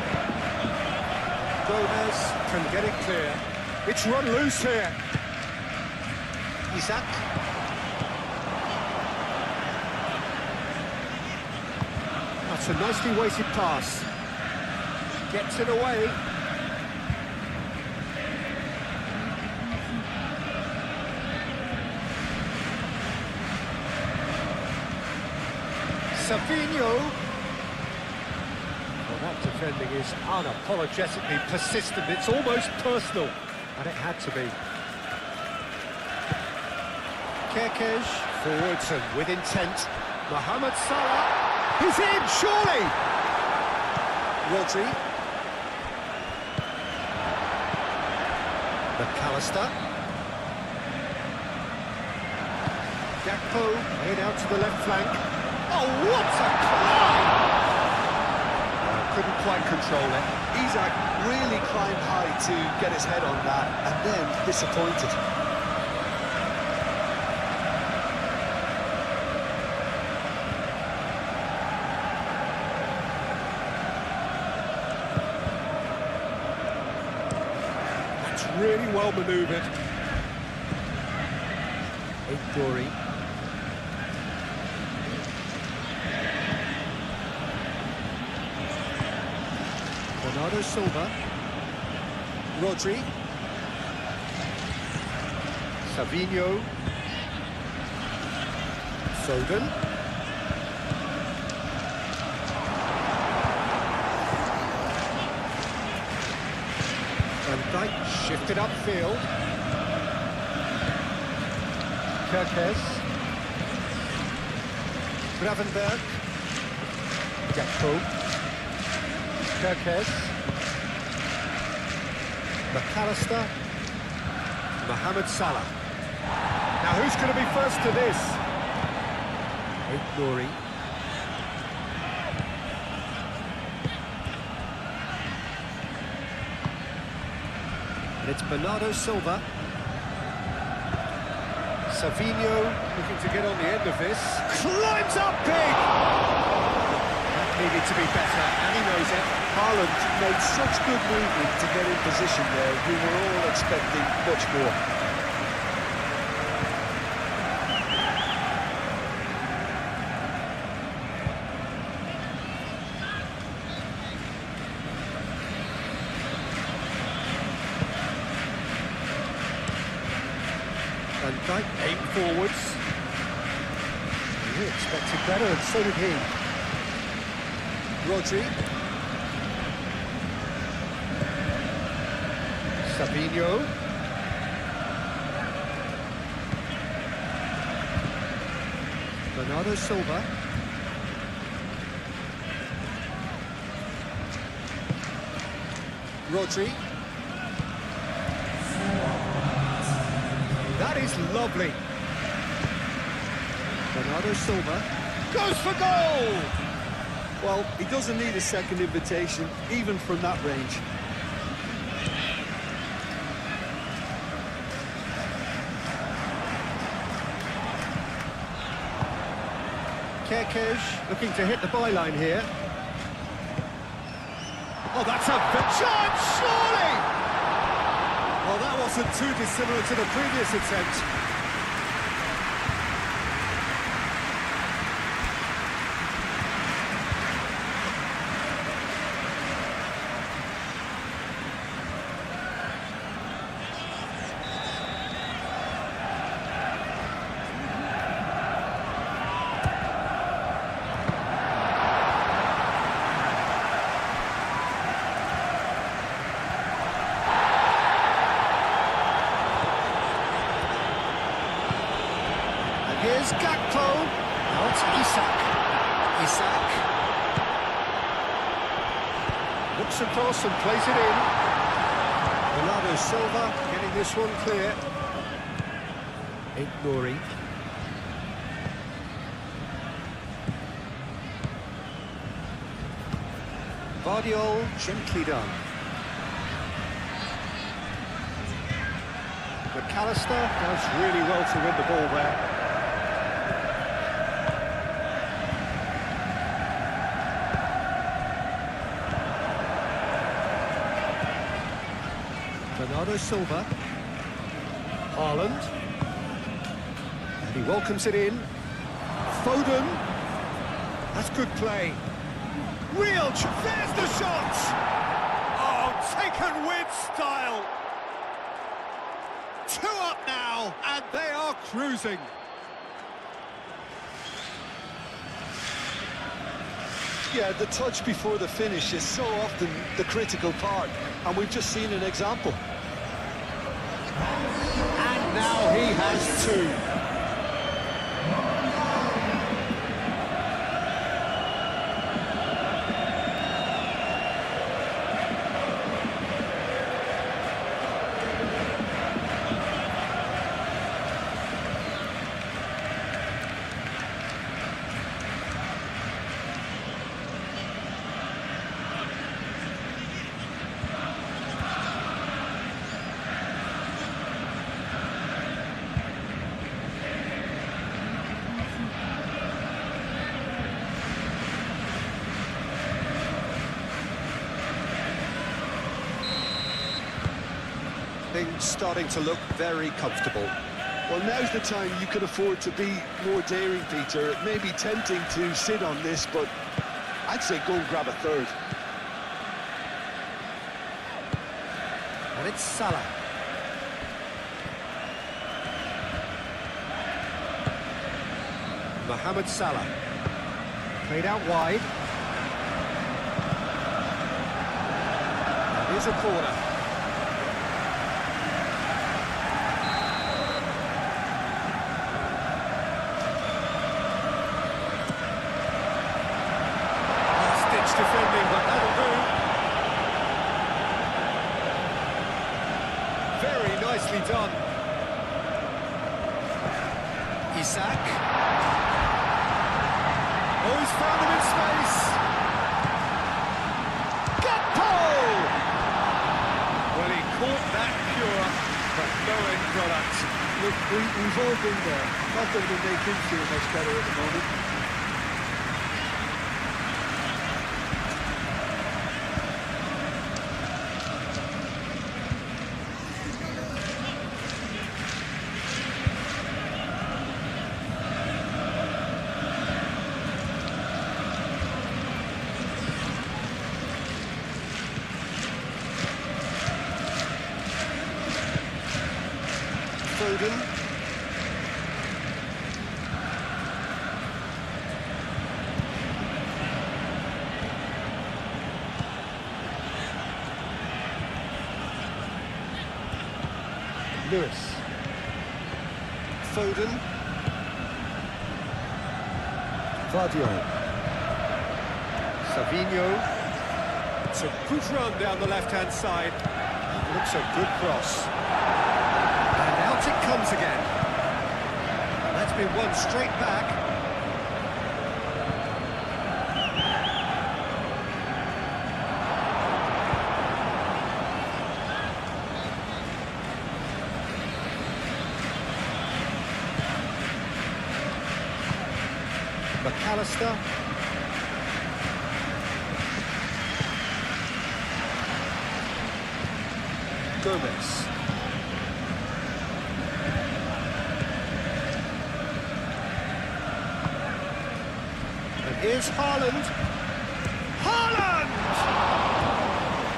Speaker 1: Gomez can get it clear. It's run loose here. Isak. That's a nicely weighted pass. Gets it away. Savinho. Well, That defending is unapologetically persistent. It's almost personal, and it had to be. Kerkez forwards and with intent. Mohamed Salah, he's in, surely! Rodri. McAllister. Gakpo, made out to the left flank. Oh, what a climb! Couldn't quite control it.
Speaker 2: Isaac really climbed high to get his head on that, and then disappointed.
Speaker 1: Really well manoeuvred. Dory. Bernardo Silva. Rodri. Savinho. Foden. Van Dijk shifted upfield. Kerkez. Gravenberg. Gakpo. Kerkez. McAllister. Mohamed Salah. Now who's going to be first to this? Dory. It's Bernardo Silva. Savinho looking to get on the end of this. Climbs up big! That needed to be better, and he knows it.
Speaker 2: Haaland made such good movement to get in position there. We were all expecting much more.
Speaker 1: Van Dijk aimed forwards. He expected better, and so did he. Rodri. Savinho. Bernardo Silva. Rodri. That is lovely. Bernardo Silva goes for goal!
Speaker 3: Well, he doesn't need a second invitation, even from that range.
Speaker 1: Kerkez looking to hit the byline here. Oh, that's a chance, surely! Well, that wasn't too dissimilar to the previous attempt. Here's Gakpo. Now it's Isak. Looks across and plays it in. Bernardo Silva getting this one clear. Dory. Vardiol gently done. McAllister does really well to win the ball there. Bernardo Silva. Haaland. And he welcomes it in. Foden. That's good play. There's the shot! Oh, taken with style. 2 up now, and they are cruising.
Speaker 2: Yeah, the touch before the finish is so often the critical part, and we've just seen an example.
Speaker 1: And now he has two.
Speaker 4: Things starting to look very comfortable.
Speaker 2: Well, now's the time you can afford to be more daring, Peter. It may be tempting to sit on this, but I'd say go and grab a third.
Speaker 1: And it's Salah. Mohamed Salah. Played out wide. Here's a corner. Defending, but that'll do. Very nicely done. Isak. Oh, he's found him in space. Goal! Well, he caught that pure, but no end product.
Speaker 3: Look, we've all been there. Not that it'll make him feel much better at the moment.
Speaker 2: Foden.
Speaker 1: Lewis.
Speaker 2: Foden.
Speaker 1: Vardiol. Savinho. It's a good run down the left-hand side. Looks a good cross. And out it comes again. That's been won straight back. McAllister. Gomez. And here's Haaland. Haaland!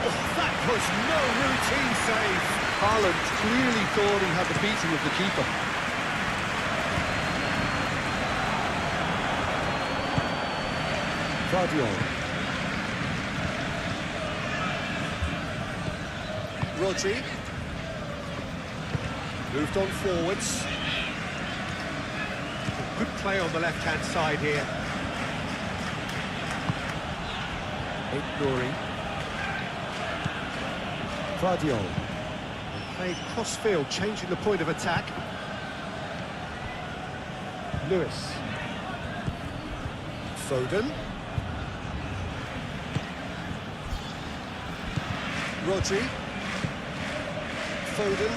Speaker 1: Oh, that was no routine save.
Speaker 2: Haaland clearly thought he had the beating of the keeper.
Speaker 1: Vardiol. Rodri. Moved on forwards. Good play on the left-hand side here. Nouri. Vardiol. Played cross-field, changing the point of attack. Lewis. Foden. Rodri. Foden.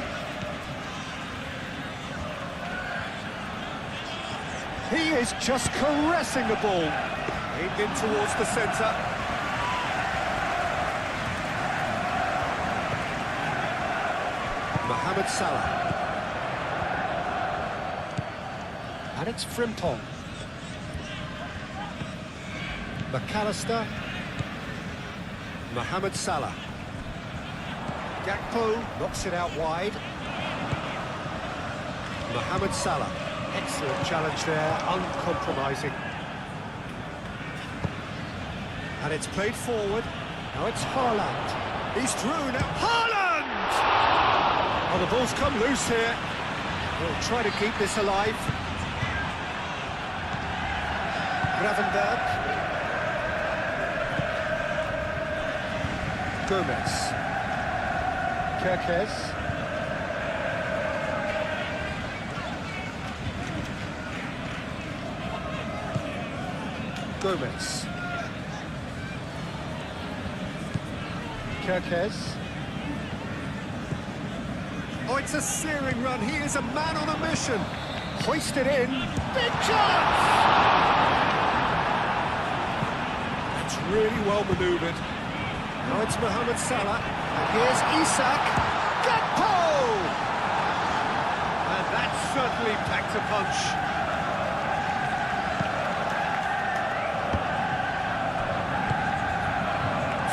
Speaker 1: He is just caressing the ball. Aimed in towards the centre. Mohamed Salah. And it's Frimpong. McAllister. Mohamed Salah. Gakpo knocks it out wide. Mohamed Salah. Excellent challenge there, uncompromising. And it's played forward. Now it's Haaland. He's through now. Haaland! Oh, the ball's come loose here. He'll try to keep this alive. Gravenberg. Gomez. Kerkez. Gomez. Kerkez. Oh, it's a searing run. He is a man on a mission. Hoisted in. Big chance! It's really well manoeuvred. Now it's Mohamed Salah. And here's Isak. Gakpo! And that certainly packed a punch.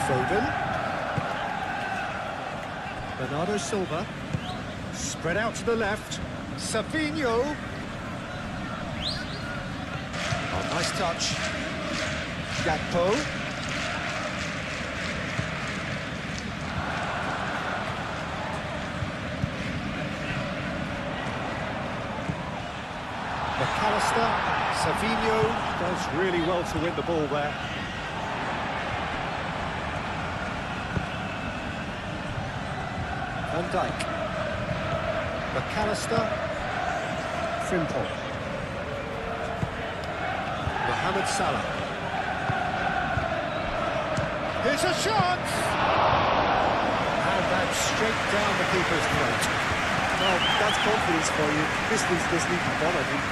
Speaker 1: Foden. Bernardo Silva. Spread out to the left. Savinho. Oh, nice touch. Gakpo. McAllister. Savinho does really well to win the ball there. Van Dijk. McAllister. Frimpong. Mohamed Salah. Here's a shot! And that's straight down the keeper's throat.
Speaker 3: Well, that's confidence for you. This league is done, I think.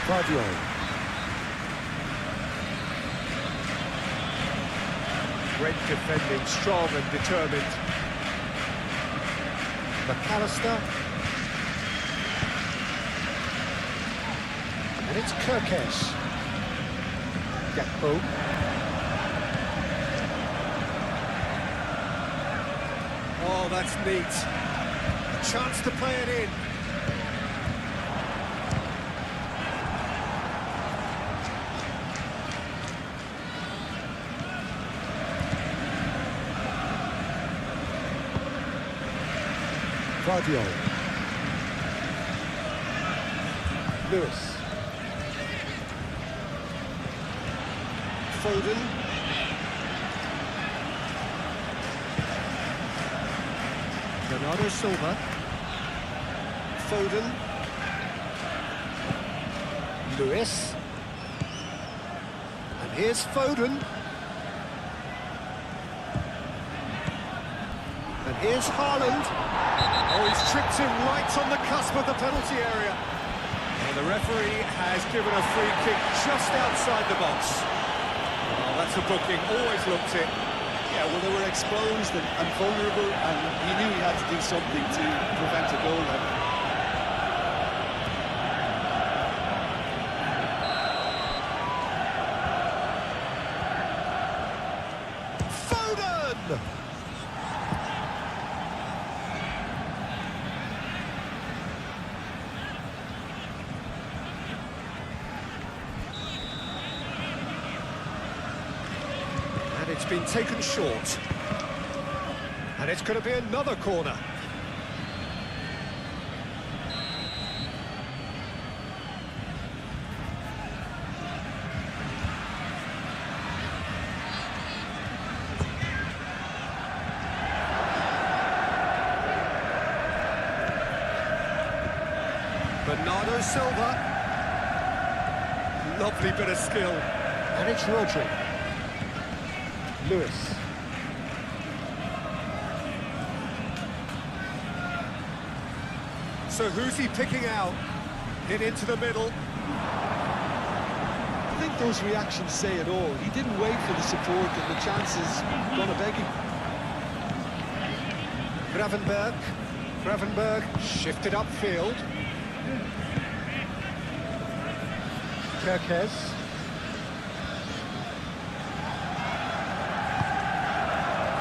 Speaker 1: Guardiola. Great defending, strong and determined. McAllister. And it's Kerkez. Gakpo. Oh, that's neat. A chance to play it in. Guardiola. Lewis. Foden. Bernardo Silva. Foden. Lewis. And here's Foden. And here's Haaland. Oh, he's tripped him right on the cusp of the penalty area. And the referee has given a free kick just outside the box. Oh, that's a booking, always looked it.
Speaker 3: Yeah, well, they were exposed and vulnerable, and he knew he had to do something to prevent a goal then.
Speaker 1: Foden! And it's been taken short. And it's going to be another corner. Bernardo Silva. Lovely bit of skill. And it's Rodri. Lewis. So who's he picking out? Hit into the middle.
Speaker 3: I think those reactions say it all. He didn't wait for the support and the chances gonna beg him.
Speaker 1: Gravenberg shifted upfield. Kerkez.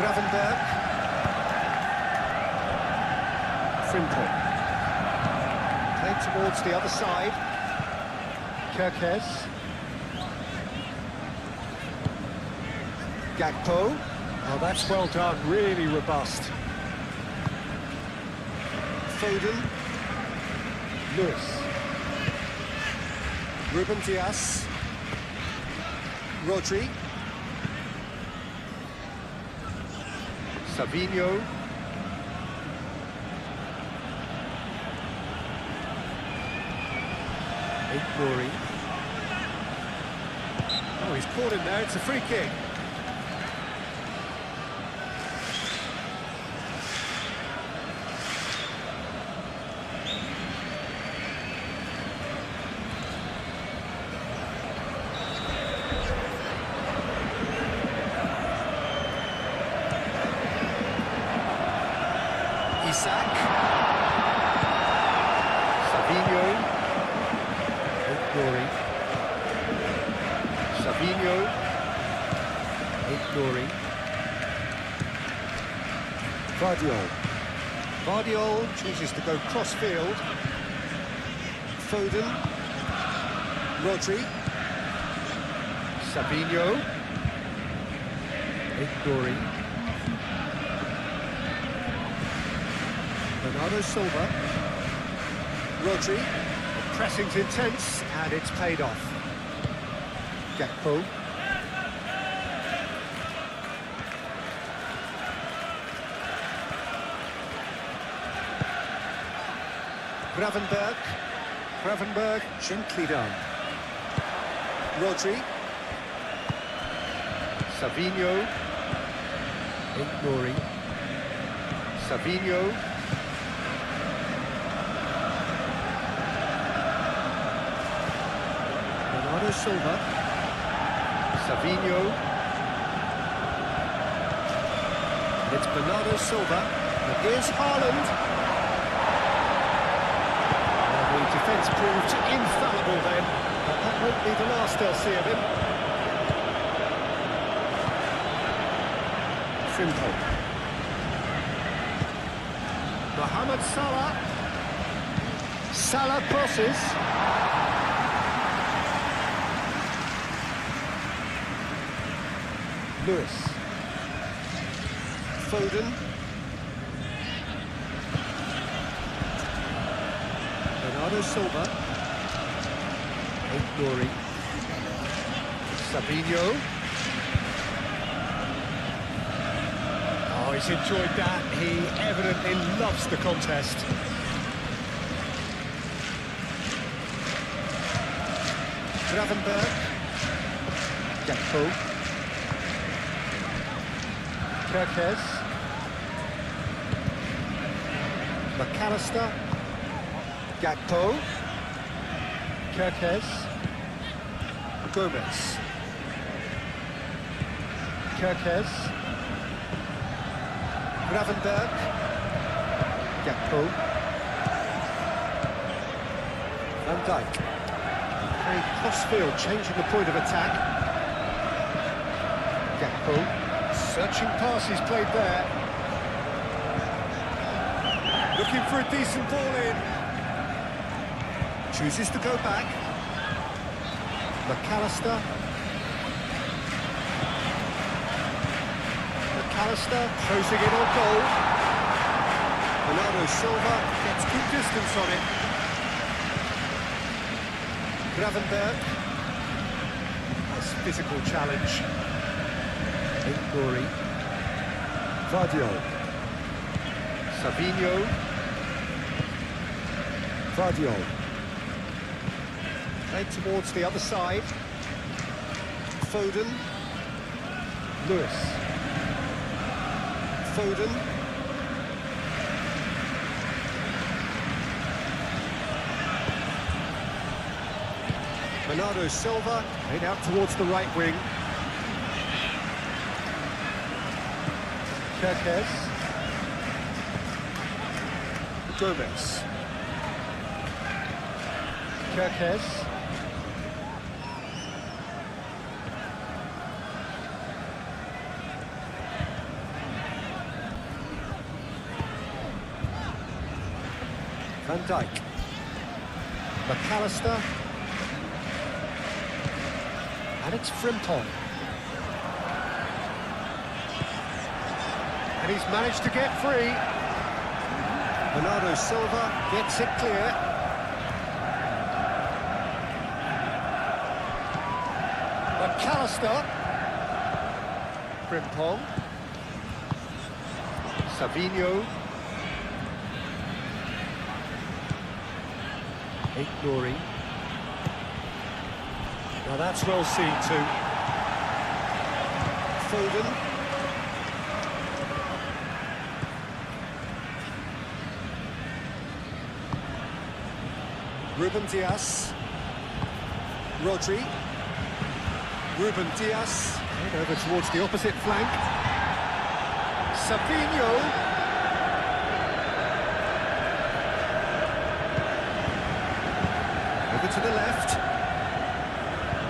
Speaker 1: Gravenberg. Frimpong. Played towards the other side. Kerkez.
Speaker 4: Gakpo.
Speaker 1: Oh, that's well done, really robust.
Speaker 4: Foden.
Speaker 1: Lewis.
Speaker 4: Ruben Dias. Rodri.
Speaker 1: Savinho. Ignoring. Oh, he's caught him there, it's a free kick.
Speaker 4: Isak.
Speaker 1: Savinho. Ignoring. Savinho. Ignoring. Vardiol. Vardiol chooses to go cross-field.
Speaker 4: Foden. Rodri.
Speaker 1: Savinho. Ignoring. Bernardo Silva.
Speaker 4: Rodri.
Speaker 1: The pressing's intense, and it's paid off. Gakpo. Gravenberg. Gravenberg, gently done.
Speaker 4: Rodri.
Speaker 1: Savinho. Ignoring. Savinho. Bernardo Silva. Savinho. It's Bernardo Silva. And here's Haaland. The defence proved infallible then, but that won't be the last they'll see of him. Frimpong. Mohamed Salah. Salah crosses. Lewis.
Speaker 4: Foden.
Speaker 1: Bernardo Silva. Ignoring. Savinho. Oh, he's enjoyed that. He evidently loves the contest. Gravenberg. Gakpo. Kirkes. McAllister.
Speaker 4: Gakpo.
Speaker 1: Kirkes.
Speaker 4: Gomez.
Speaker 1: Kirkes.
Speaker 4: Gravenberg.
Speaker 1: Gakpo.
Speaker 4: Van Dijk.
Speaker 1: Playing cross-field, changing the point of attack. Gakpo. Searching passes played there. Looking for a decent ball in. Chooses to go back. McAllister. McAllister closing in on goal. Bernardo Silva gets good distance on it. Gravenberg. Nice physical challenge. Ignoring. Vardiol. Savinho. Vardiol. Played towards the other side.
Speaker 4: Foden.
Speaker 1: Lewis.
Speaker 4: Foden.
Speaker 1: Bernardo Silva played out towards the right wing. Kirkes.
Speaker 4: Gomez.
Speaker 1: Kirkes. Van Dijk. McAllister. And it's Frimpong. And he's managed to get free.
Speaker 4: Bernardo Silva
Speaker 1: Gets it clear. McAllister. Frimpong. Savinho. Ignoring. Now that's well seen too.
Speaker 4: Foden. Ruben Dias. Rodri. Ruben Dias.
Speaker 1: And over towards the opposite flank. Savinho. Over to the left.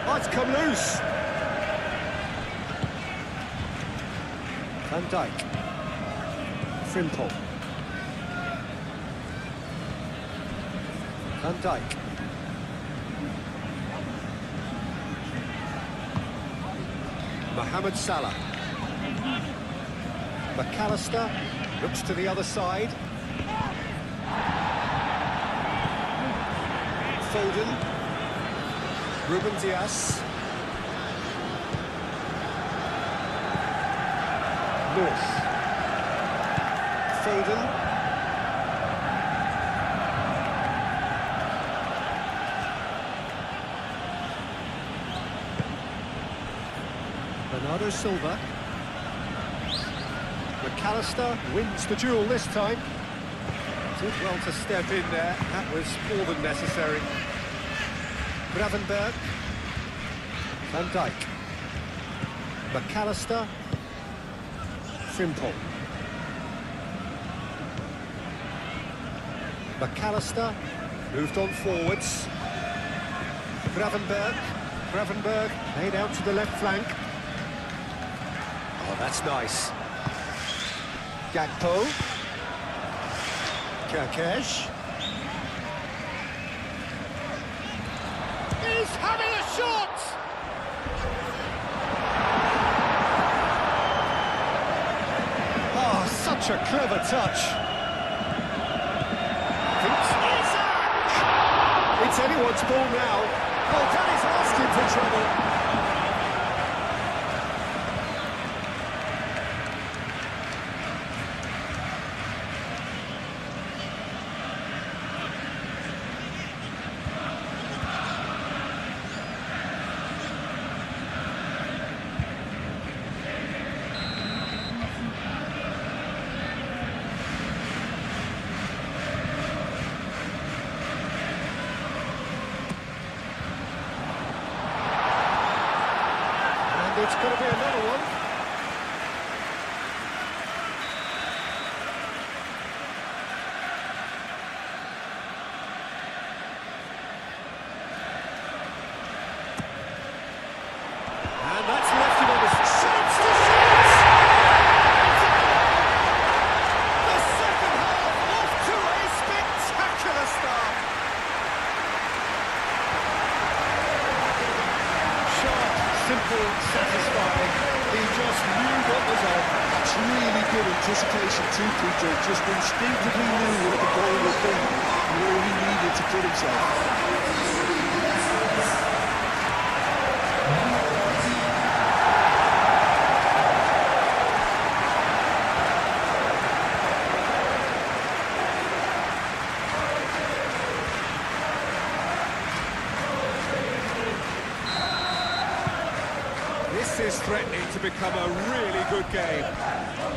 Speaker 1: Oh, it's come loose. Van Dijk. Frimpong. Van Dijk. Mohamed Salah. McAllister looks to the other side. Foden. Ruben Dias. Lewis. Foden. Bernardo Silva. McAllister wins the duel this time. Did well to step in there. That was more than necessary. Gravenberg. Van Dijk. McAllister. Frimpong. McAllister moved on forwards. Gravenberg made out to the left flank. Oh, that's nice. Gakpo. Kerkesh. He's having a shot! Oh, such a clever touch. It's anyone's ball now. Oh, that is asking for trouble. It's going to be another one. And that's left him on the chance to shoot! The second half off to a spectacular start. Sharp, simple, satisfying. He just knew what was on.
Speaker 2: That's really good anticipation too, Peter. Just instinctively knew what the goal would be, where he needed to put himself.
Speaker 1: This is threatening to become a really good game.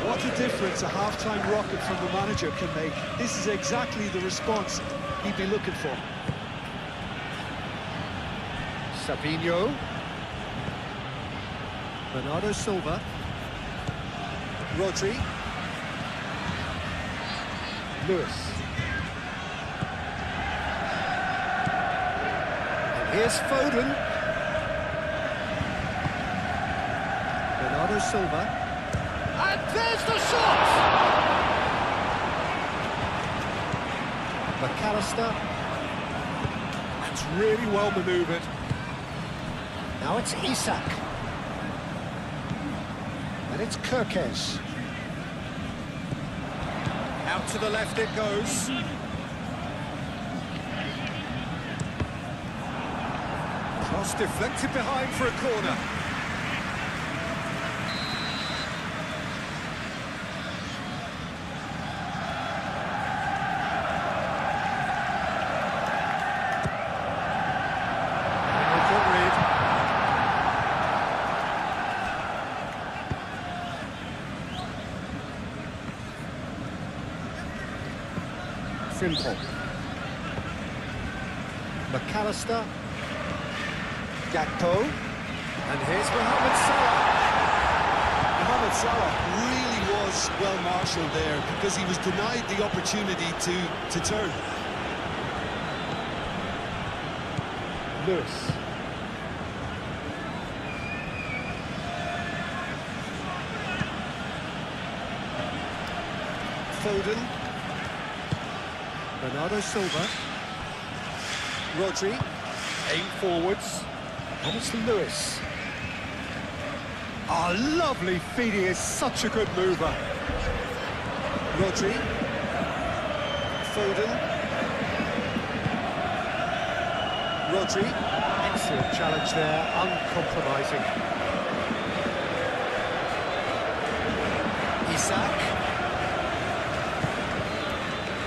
Speaker 2: What a difference a half-time rocket from the manager can make. This is exactly the response he'd be looking for.
Speaker 1: Savinho. Bernardo Silva. Rodri. Lewis. And here's Foden. Bernardo Silva. And there's the shot! McAllister. That's really well manoeuvred. Now it's Isak. And it's Kerkesh.
Speaker 4: Out to the left it goes. Cross deflected behind for a corner.
Speaker 1: Simple. McAllister. Gakpo.
Speaker 4: And here's Mohamed Salah.
Speaker 3: Mohamed Salah really was well marshalled there because he was denied the opportunity to turn.
Speaker 1: Lewis.
Speaker 4: Foden.
Speaker 1: Bernardo Silva.
Speaker 4: Rodri.
Speaker 1: Aim forwards. And it's Lewis. Oh, lovely feet. He is such a good mover.
Speaker 4: Rodri. Foden. Rodri.
Speaker 1: Excellent challenge there, uncompromising.
Speaker 4: Isak.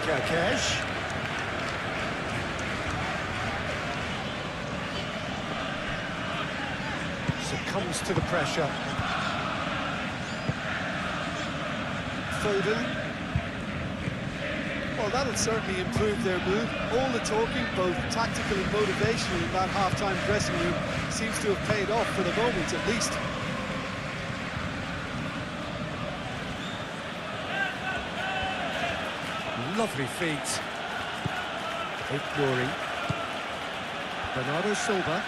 Speaker 1: Kerkesh. Succumbs to the pressure.
Speaker 4: Foden.
Speaker 3: Well, that'll certainly improve their mood. All the talking, both tactical and motivational, in that half-time dressing room seems to have paid off for the moment, at least.
Speaker 1: Lovely feet. Ignoring. Bernardo Silva.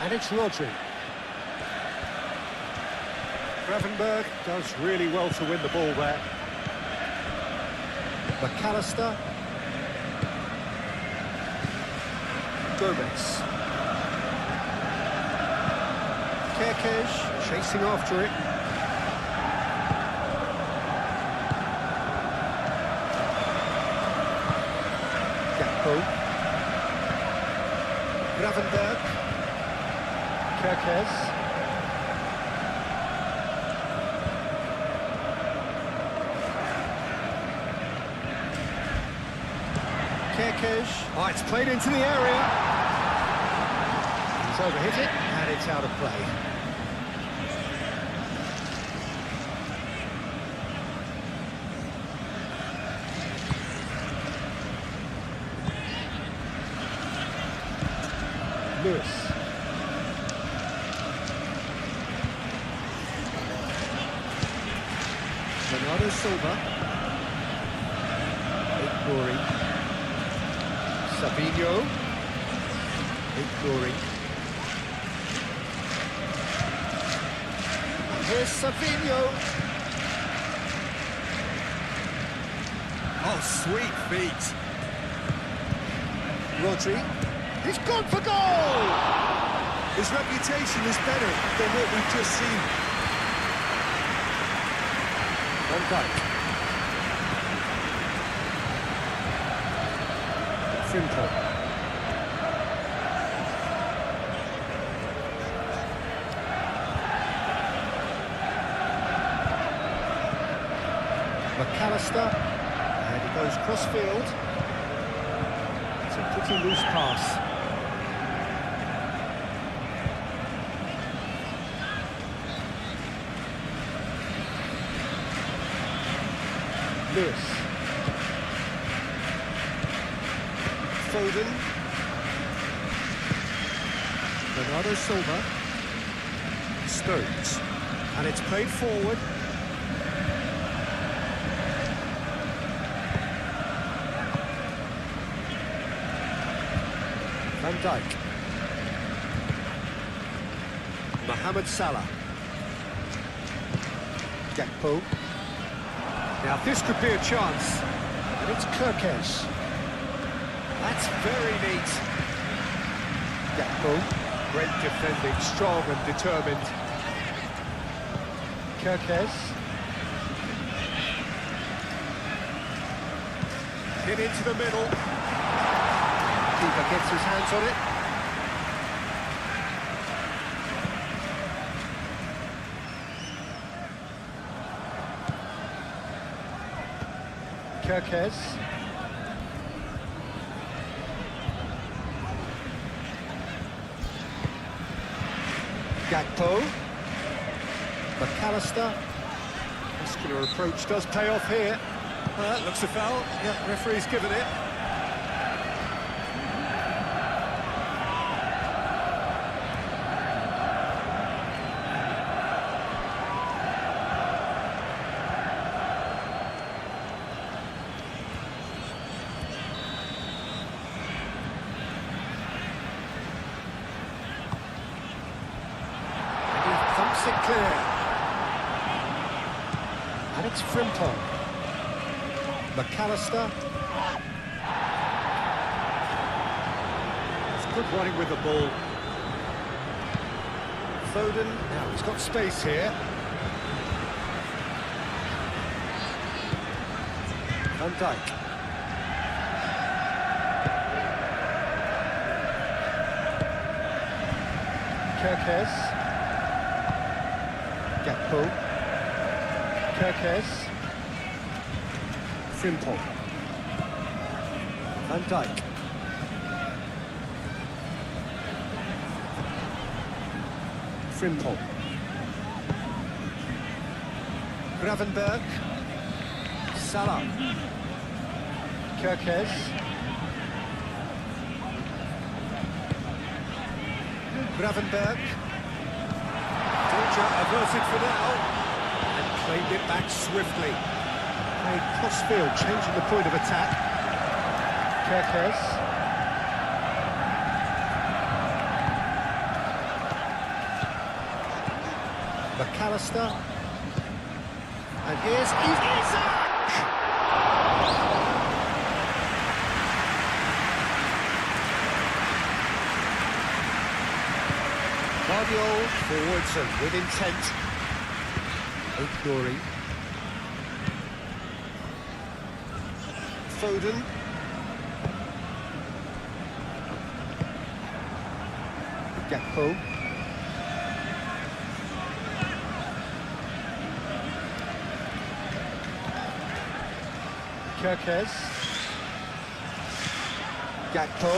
Speaker 1: And it's Rodri. Gravenberg does really well to win the ball there. McAllister. Gomez. Kerkesh chasing after it. Gakpo. Gravenberg. Kerkesh. Kerkesh. Oh, it's played into the area. He's overhit it, and it's out of play. Lewis. Bernardo Silva. Ignoring. Savinho. Ignoring. Here's Savinho.
Speaker 4: Oh, sweet feet.
Speaker 1: Rodri. He's gone for goal!
Speaker 3: His reputation is better than what we've just seen.
Speaker 1: Van Dijk. Simple. McAllister. And he goes cross-field. It's a pretty loose pass. Lewis.
Speaker 3: Foden.
Speaker 1: Bernardo Silva. Stones. And it's played forward. Van Dijk. Mohamed Salah. Gakpo. Now this could be a chance. And it's Kerkesh. That's very neat. Gakpo. Great defending, strong and determined. Kerkesh. In into the middle. Keeper gets his hands on it. Kirkes. Gakpo. McAllister. Muscular approach does pay off here. Looks a foul. Yeah, referee's given it. And he thumps it clear. And it's Frimpong. McAllister. It's good running with the ball. Foden. Now he's got space here. Van Dijk. Kirkes. Gakpo. Kirkes. Frimpong. Van Dijk. Frimpong. Gravenberg. Salah. Kirkes. Gravenberg. Danger averted for now. And claimed it back swiftly. Played cross-field, changing the point of attack. Kirkes. McAllister. And here's Isak! Guardiola forwards and with intent. Oaknori. Foden. Gakpo. Kirkes. Gakpo.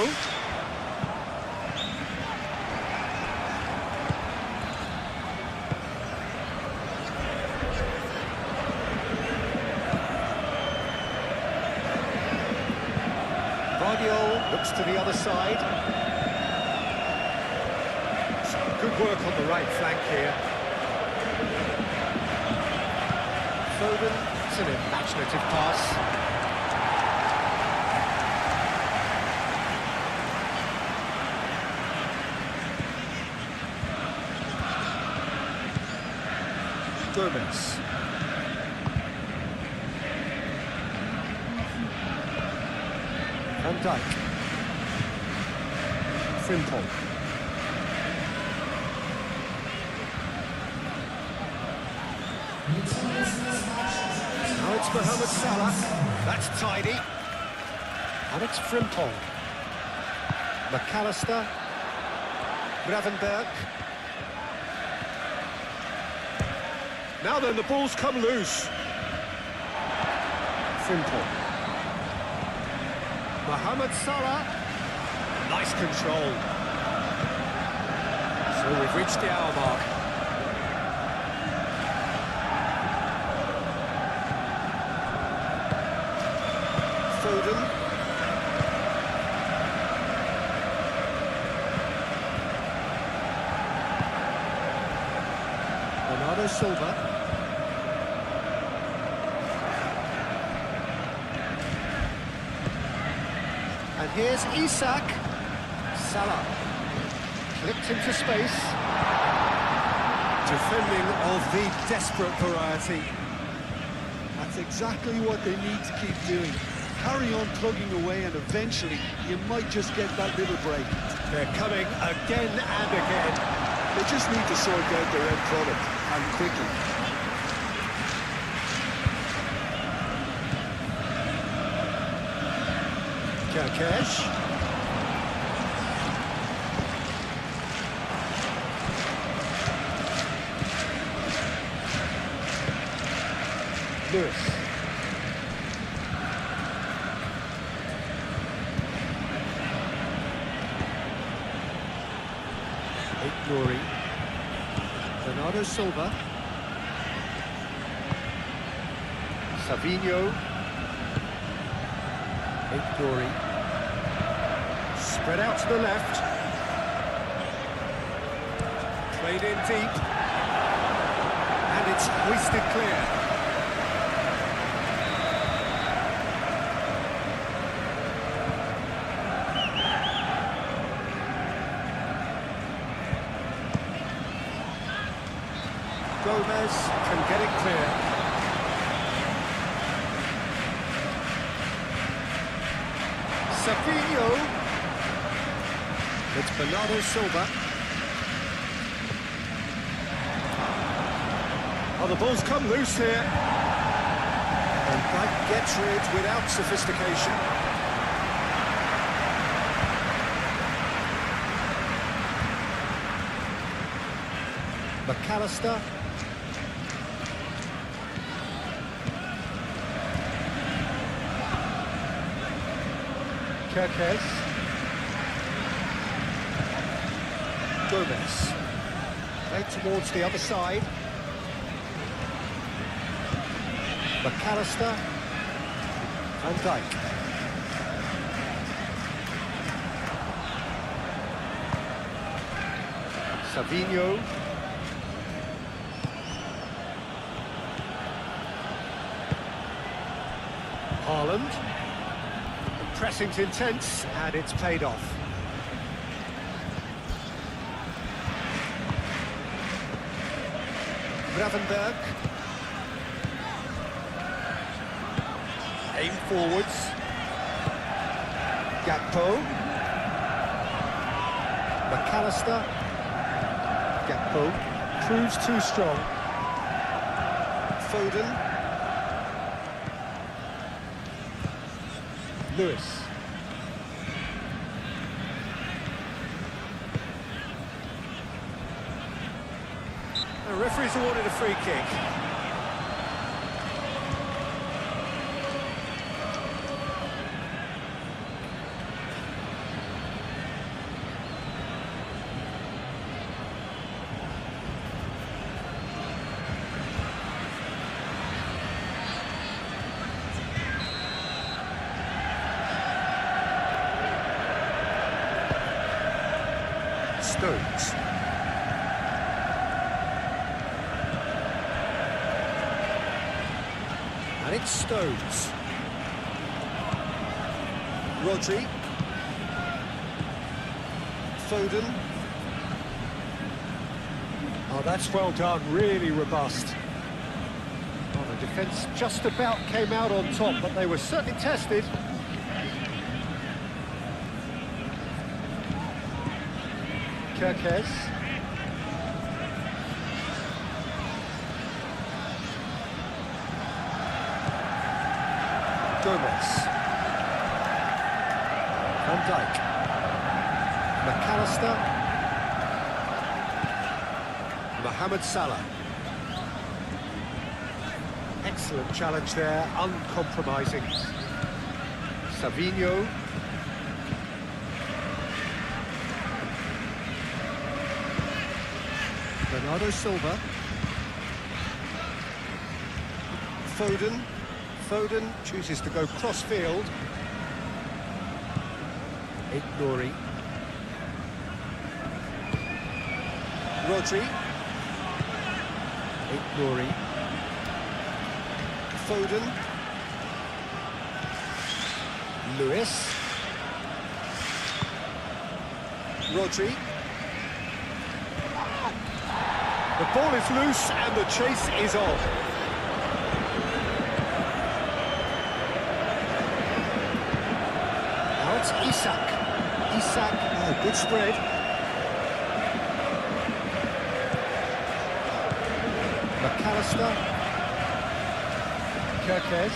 Speaker 1: Looks to the other side. Some good work on the right flank here. Foden, it's an imaginative pass. Gomez. Van Dijk. Frimpong. Now it's Mohamed Salah. That's tidy. And it's Frimpong. McAllister. Gravenberg. Now then, the ball's come loose. Frimpong. Mohamed Salah. Nice control. So we've reached the hour mark. Foden. Bernardo Silva. And here's Isak. Salah. Clipped into space.
Speaker 3: Defending of the desperate variety. That's exactly what they need to keep doing. Carry on plugging away and eventually you might just get that little break.
Speaker 1: They're coming again and again.
Speaker 3: They just need to sort out their end product, and quickly.
Speaker 1: Kerkesh. Lewis. Nuri. Bernardo Silva. Savinho. Nuri. Spread out to the left. Played in deep. And it's hoisted clear. Gomez can get it clear. Savinho. It's Bernardo Silva. Oh, the ball's come loose here. And Dyke gets rid without sophistication. McAllister. Kerkez. Gomez. Played towards the other side. McAllister. Van Dijk. Savinho. Haaland. The pressing's intense, and it's paid off. Gravenberg. Aim forwards. Gakpo. McAllister. Gakpo. Proves too strong. Foden. Lewis. The referee's awarded a free kick. Stones. And it's Stones. Rodri. Foden. Oh, that's well done, really robust. Oh, the defence just about came out on top, but they were certainly tested. Kerkez. Gomez. Van Dijk. McAllister. Mohamed Salah. Excellent challenge there, uncompromising. Savinho. Bernardo Silva. Foden. Foden chooses to go cross-field. Nuri. Rodri. Nuri. Foden. Lewis. Rodri. The ball is loose and the chase is on. Now it's Isak. Isak, oh, good spread. McAllister. Kerkez.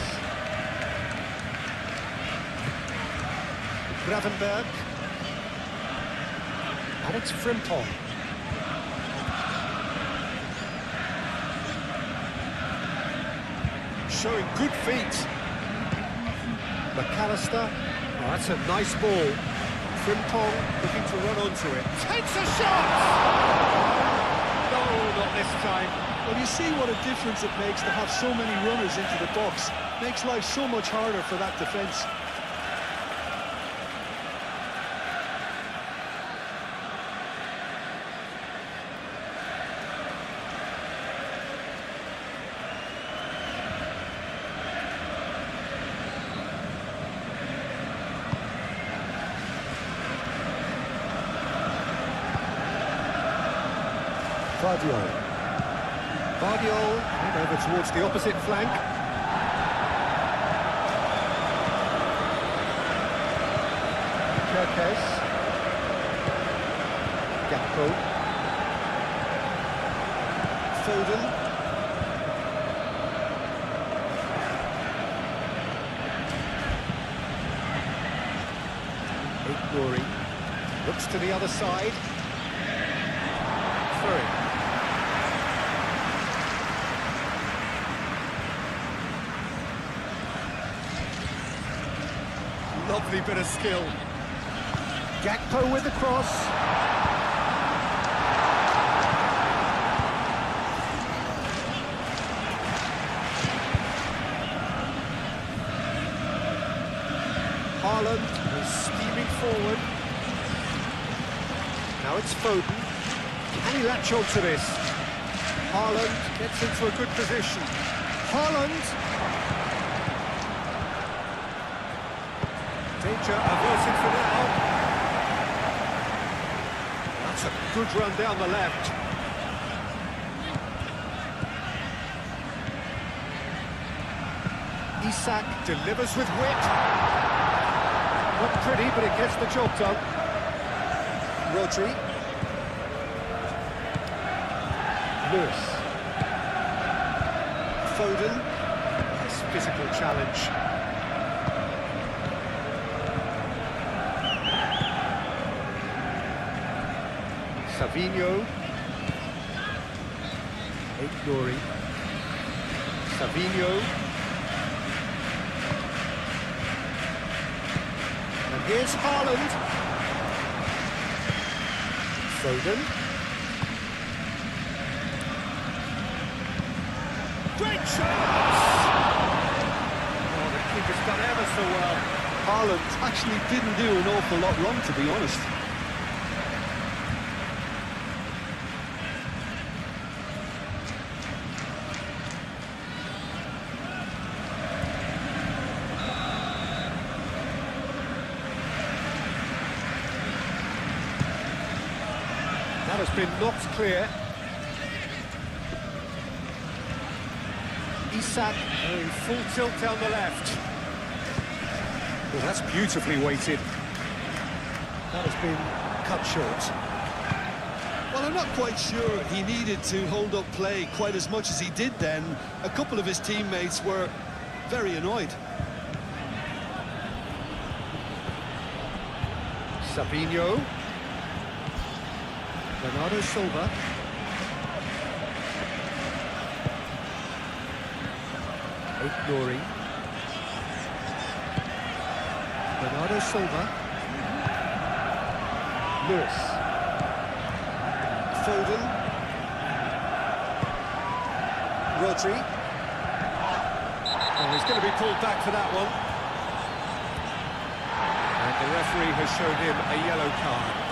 Speaker 1: Gravenberg. And it's Frimpong. Showing good feet. McAllister. Oh, that's a nice ball. Frimpong looking to run onto it. Takes a shot! No, not this time.
Speaker 3: Well, you see what a difference it makes to have so many runners into the box. Makes life so much harder for that defence.
Speaker 1: Vardiol, and over towards the opposite flank. Kerkez. Gakpo. Foden. Ignory. Looks to the other side. Through. Lovely bit of skill. Gakpo with the cross. Haaland is steaming forward. Now it's Foden. Can he latch on to this? Haaland gets into a good position. Haaland. Danger averted for now. That's a good run down the left. Isak delivers with wit. Not pretty, but it gets the job done. Rodri. Lewis. Foden. Nice physical challenge. Savinho. Ignory. Savinho. And here's Haaland. Foden. Great chance! Oh, the keeper's done ever so well.
Speaker 3: Haaland actually didn't do an awful lot wrong, to be honest.
Speaker 1: That has been knocked clear. Isak in full tilt down the left. Well, that's beautifully weighted. That has been cut short.
Speaker 3: Well, I'm not quite sure he needed to hold up play quite as much as he did then. A couple of his teammates were very annoyed.
Speaker 1: Savinho. Bernardo Silva. Ignory. Bernardo Silva. Lewis. Foden. Rodri. Oh, he's going to be pulled back for that one. And the referee has shown him a yellow card.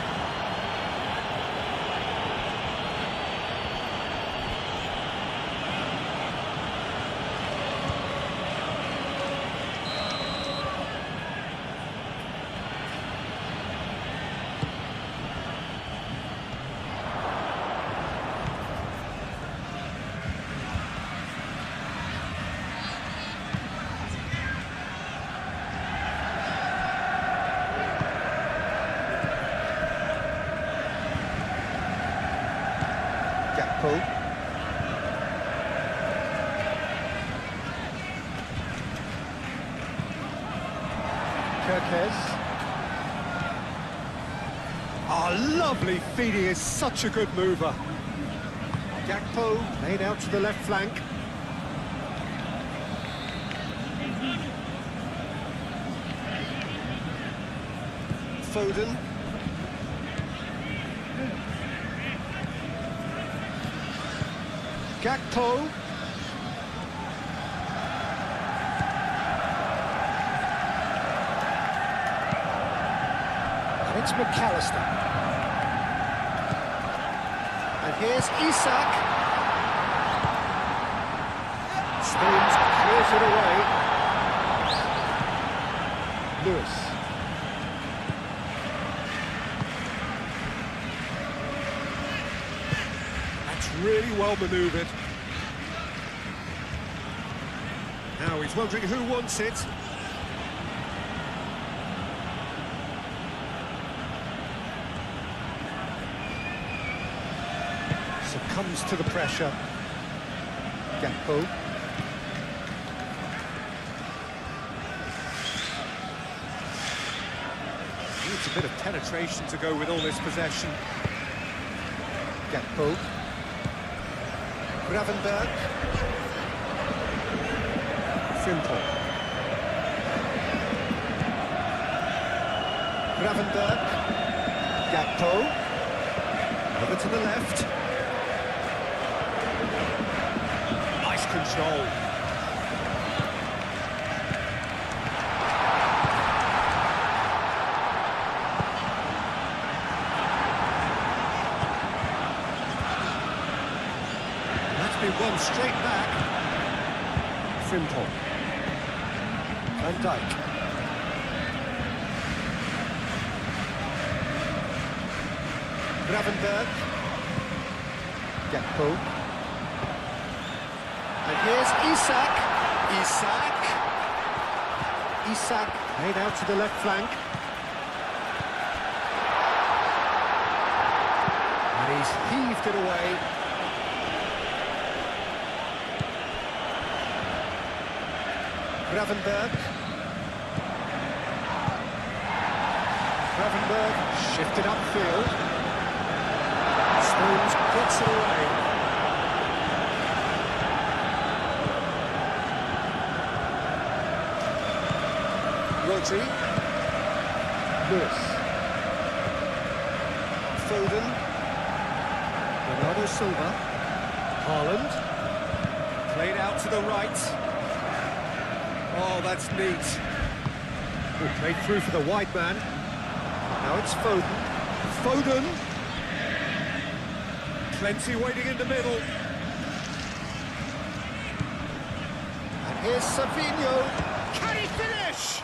Speaker 1: Gakpo. Kerkez. Oh, lovely feed. He is such a good mover. Gakpo laid out to the left flank.
Speaker 4: Foden.
Speaker 1: Gakpo. And it's McAllister. And here's Isak. Stones clears it away. Lewis. That's really well manoeuvred. Now he's wondering who wants it. Succumbs to the pressure. Gakpo. Needs a bit of penetration to go with all this possession. Gakpo. Gravenberg. Frimpong. Gravenberg. Gakpo. Over to the left. Nice control. That's been won straight back. Frimpong. Van Dijk. Gravenberg. Gakpo. And here's Isak. Isak laid out to the left flank. And he's heaved it away. Gravenberg. Shifted upfield. Stones puts it away. Rodri. Lewis. Foden. Bernardo Silva. Haaland. Played out to the right. Oh, that's neat. Oh, played through for the wide man. Now it's Foden. Foden! Plenty waiting in the middle. And here's Savinho. Can he finish?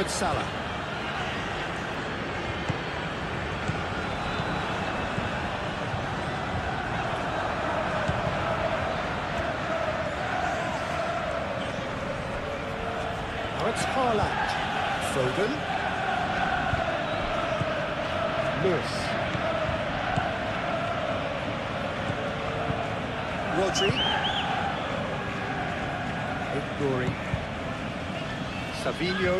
Speaker 1: Salah. Now it's Haaland. Foden. Lewis. Rodri. Ignoring. Savinho.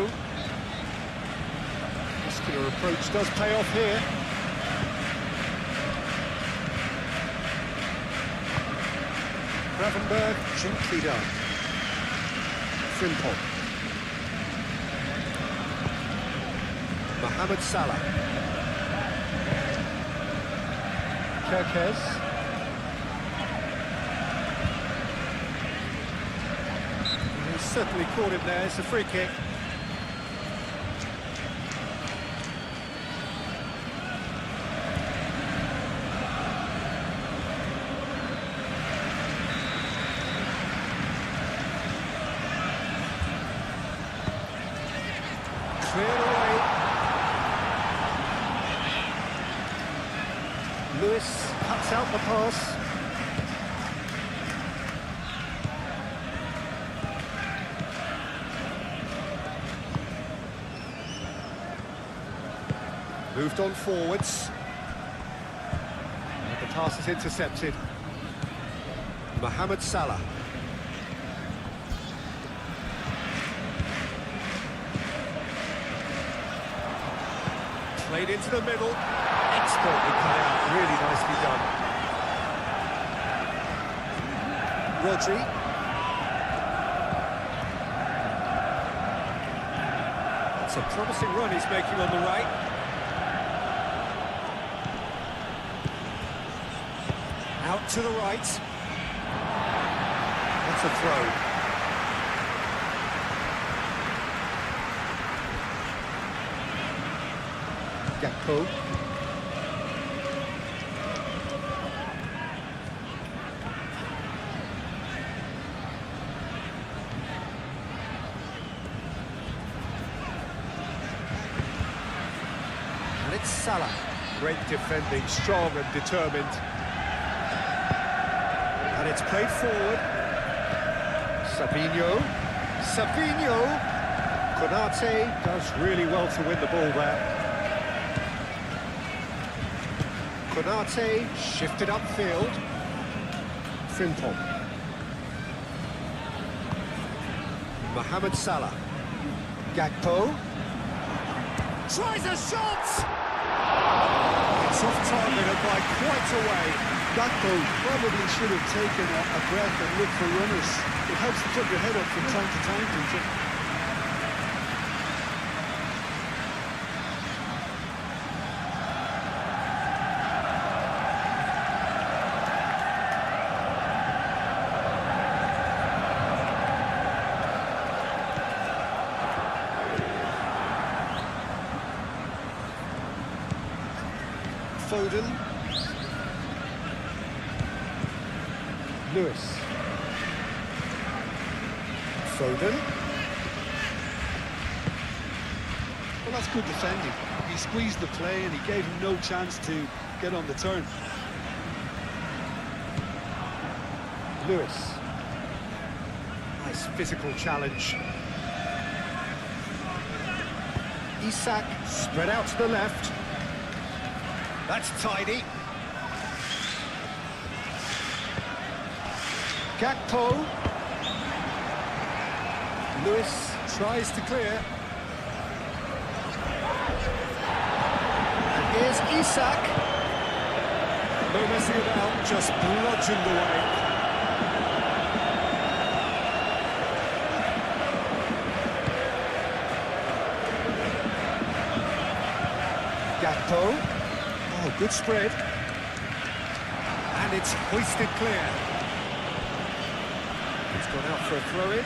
Speaker 1: Muscular approach does pay off here. Gravenberg, gently done. Frimpong. Mohamed Salah. Kerkez. He's certainly caught him there. It's a free kick. Cleared away. Lewis cuts out the pass. Moved on forwards. And the pass is intercepted. Mohamed Salah. Played into the middle. Expertly cut out. Really nicely done. Rodri. It's a promising run he's making on the right. Out to the right. That's a throw. Gakpo. And it's Salah. Great defending, strong and determined. And it's played forward. Savinho. Konate does really well to win the ball there. Konate shifted upfield. Frimpong. Mohamed Salah. Gakpo. Tries a shot! It's off target and by quite a way.
Speaker 3: Gakpo probably should have taken a breath and looked for runners. It helps to put your head up from time to time, don't it?
Speaker 1: Foden. Lewis. Foden.
Speaker 3: Well, that's good defending. He squeezed the play and he gave him no chance to get on the turn.
Speaker 1: Lewis. Nice physical challenge. Isak spread out to the left. That's tidy. Gakpo. Lewis tries to clear. And here's Isak. No messing about, just bludgeoned away. Gakpo. Oh, good spread. And it's hoisted clear. It's gone out for a throw-in.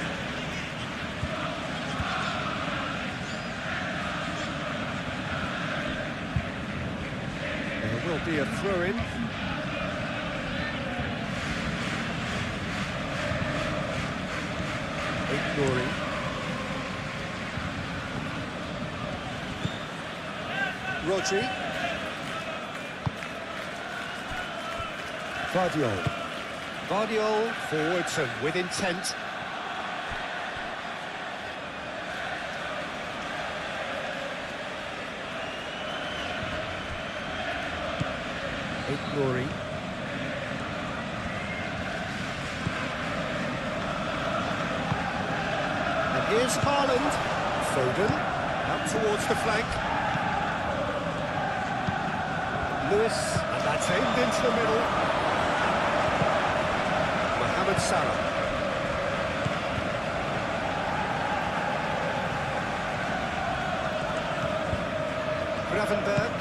Speaker 1: There will be a throw-in. Ignoring. Rodri. Vardiol forwards and with intent. Ignoring. And here's Haaland. Foden out towards the flank. Lewis, and that's aimed into the middle. Mohamed Salah. Gravenberg.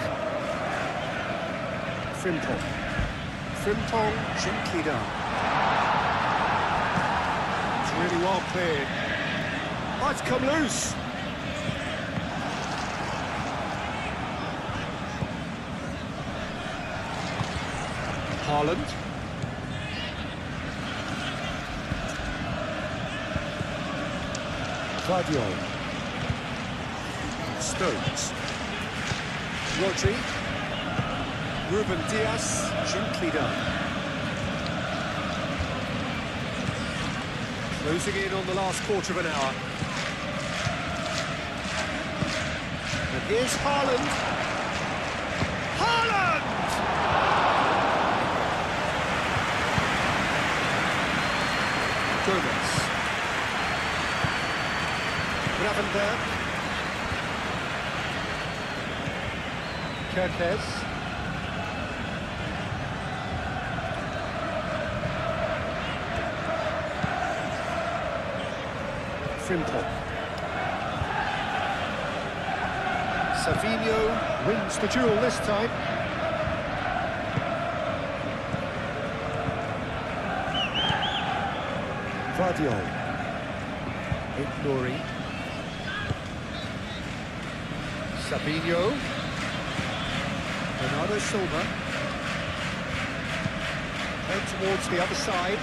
Speaker 1: Frimpong gently done. It's really well cleared. Oh, it's come loose. Haaland. Vardiol.
Speaker 4: Stones. Rodri. Ruben Diaz, gently done. Closing in on the last quarter of an hour. And here's Haaland. Haaland! Gomez. Gravenberg.
Speaker 1: Kerkez.
Speaker 4: Frimpong.
Speaker 1: Savinho wins the duel this time.
Speaker 4: Vardiol.
Speaker 1: Nuri. Savinho.
Speaker 4: Bernardo Silva.
Speaker 1: Head towards the other side.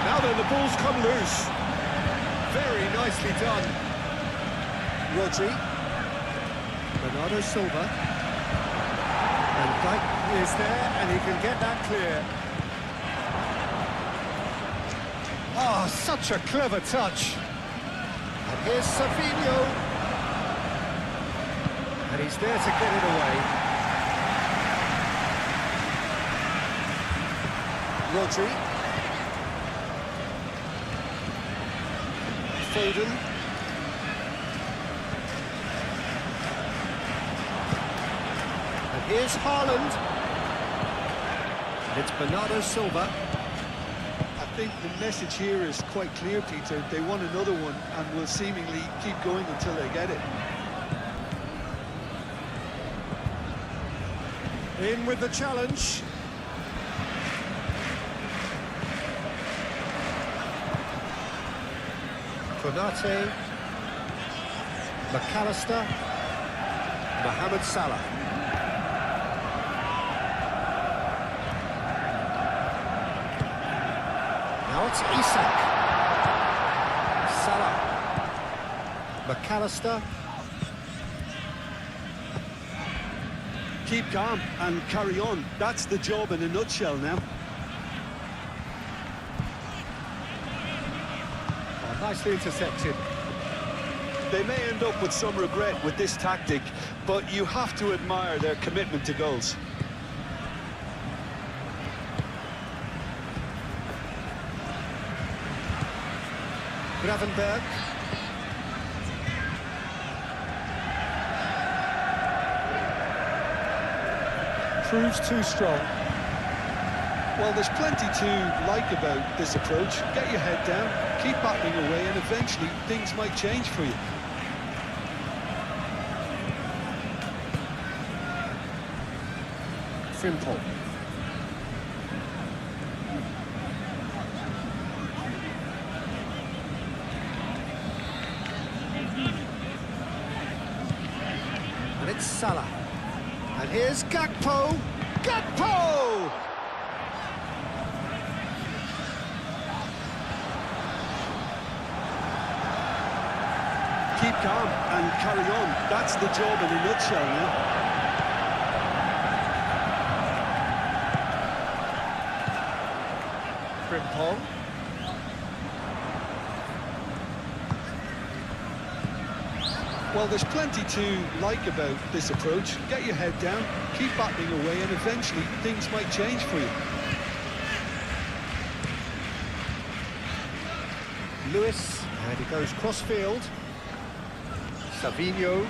Speaker 4: Now then, the ball's come loose. Very nicely done. Rodri. Bernardo Silva. And Dyke is there, and he can get that clear.
Speaker 1: Ah, such a clever touch. And here's Savinho. And he's there to get it away.
Speaker 4: Rodri. Foden.
Speaker 1: And here's Haaland.
Speaker 4: And it's Bernardo Silva.
Speaker 3: I think the message here is quite clear, Peter. They want another one and will seemingly keep going until they get it.
Speaker 4: In with the challenge.
Speaker 1: Konate. McAllister.
Speaker 4: Mohamed Salah.
Speaker 1: Now it's Isak. Salah. McAllister.
Speaker 3: Keep calm and carry on. That's the job in a nutshell now.
Speaker 1: Oh, nicely intercepted.
Speaker 3: They may end up with some regret with this tactic, but you have to admire their commitment to goals.
Speaker 1: Gravenberg. Proves too strong.
Speaker 3: Well, there's plenty to like about this approach. Get your head down, keep battling away, and eventually things might change for you.
Speaker 4: Frimpong.
Speaker 1: And it's Salah. And here's Gakpo. Gakpo!
Speaker 3: Keep calm and carry on. That's the job in a nutshell now.
Speaker 1: Frimpong.
Speaker 3: Well, there's plenty to like about this approach. Get your head down, keep battling away, and eventually things might change for you.
Speaker 1: Lewis. And he goes cross-field. Savinho.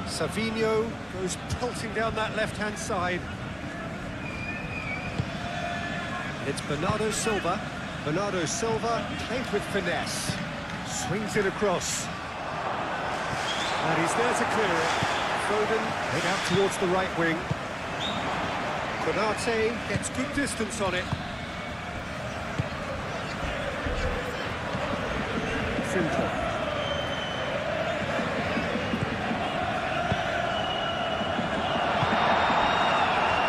Speaker 1: Savinho goes pelting down that left-hand side.
Speaker 4: And it's Bernardo Silva.
Speaker 1: Bernardo Silva played with finesse. Swings it across. And he's there to clear it. Foden head out towards the right wing. Konate gets good distance on it.
Speaker 4: Frimpong.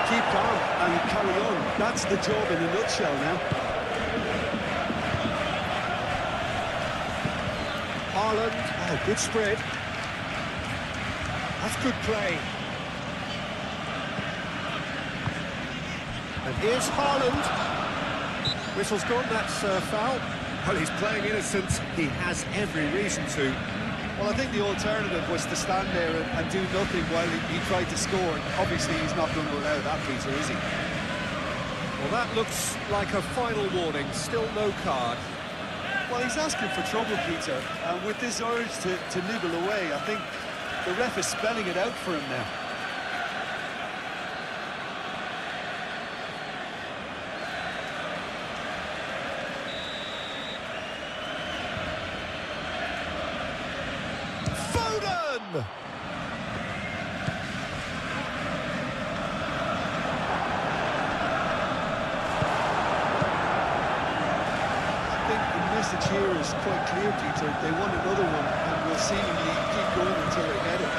Speaker 3: Keep calm and carry on. That's the job in a nutshell now.
Speaker 4: Haaland. Oh, good spread. That's good play. And here's Haaland. Whistle's gone, that's foul. Well, he's playing innocent. He has every reason to.
Speaker 3: Well, I think the alternative was to stand there and do nothing while he tried to score. And obviously, he's not going to allow that, Peter, is he?
Speaker 4: Well, that looks like a final warning. Still no card.
Speaker 3: Well, he's asking for trouble, Peter. And with this urge to nibble away, I think the ref is spelling it out for him now.
Speaker 4: Foden!
Speaker 3: The message here is quite clear, Peter. They want another one and will seemingly keep going until they get it.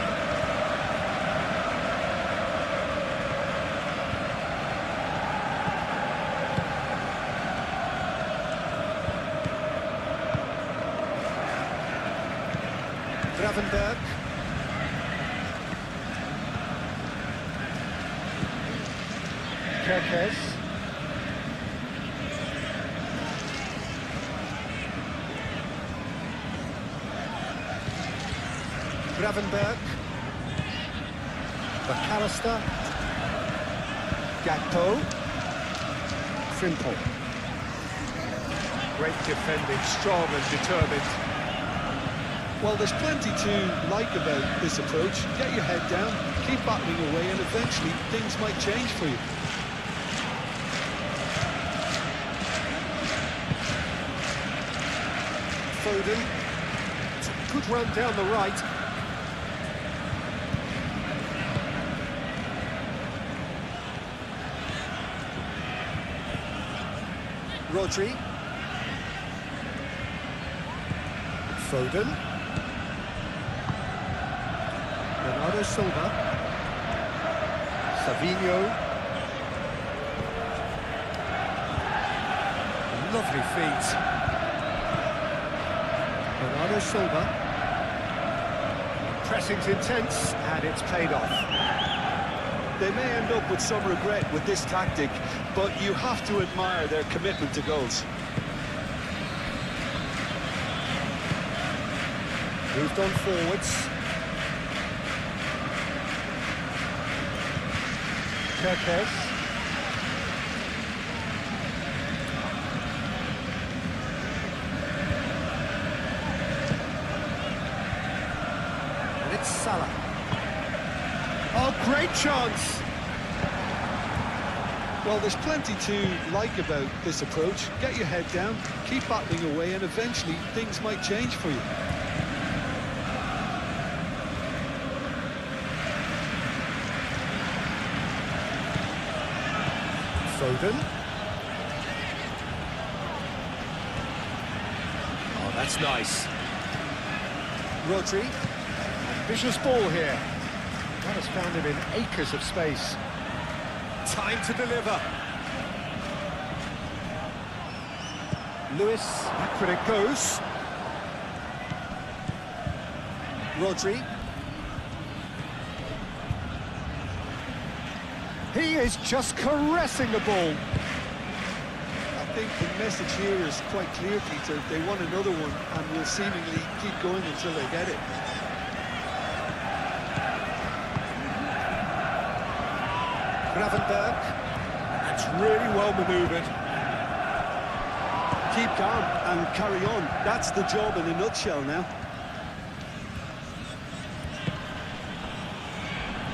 Speaker 4: Gravenberg.
Speaker 1: Kerkez.
Speaker 4: Gravenberg. McAllister. Gakpo. Frimpong.
Speaker 1: Great defending, strong and determined.
Speaker 3: Well, there's plenty to like about this approach. Get your head down, keep battling away, and eventually things might change for you.
Speaker 4: Foden. It's a good run down the right. Rodri. Foden. Bernardo Silva. Savinho. Lovely feet. Bernardo Silva.
Speaker 1: Pressing's intense, and it's paid off.
Speaker 3: They may end up with some regret with this tactic, but you have to admire their commitment to goals.
Speaker 4: Moved on forwards.
Speaker 1: Kerkez.
Speaker 4: And it's Salah. Oh, great chance!
Speaker 3: Well, there's plenty to like about this approach. Get your head down, keep battling away, and eventually things might change for you.
Speaker 4: Foden. Oh, that's nice. Rodri.
Speaker 1: Ambitious ball here. That has found him in acres of space.
Speaker 4: Time to deliver. Lewis. Back it goes. Rodri.
Speaker 1: He is just caressing the ball.
Speaker 3: I think the message here is quite clear, Peter. They want another one and will seemingly keep going until they get it.
Speaker 4: Gravenberg. That's really well manoeuvred.
Speaker 3: Keep calm and carry on. That's the job in a nutshell now.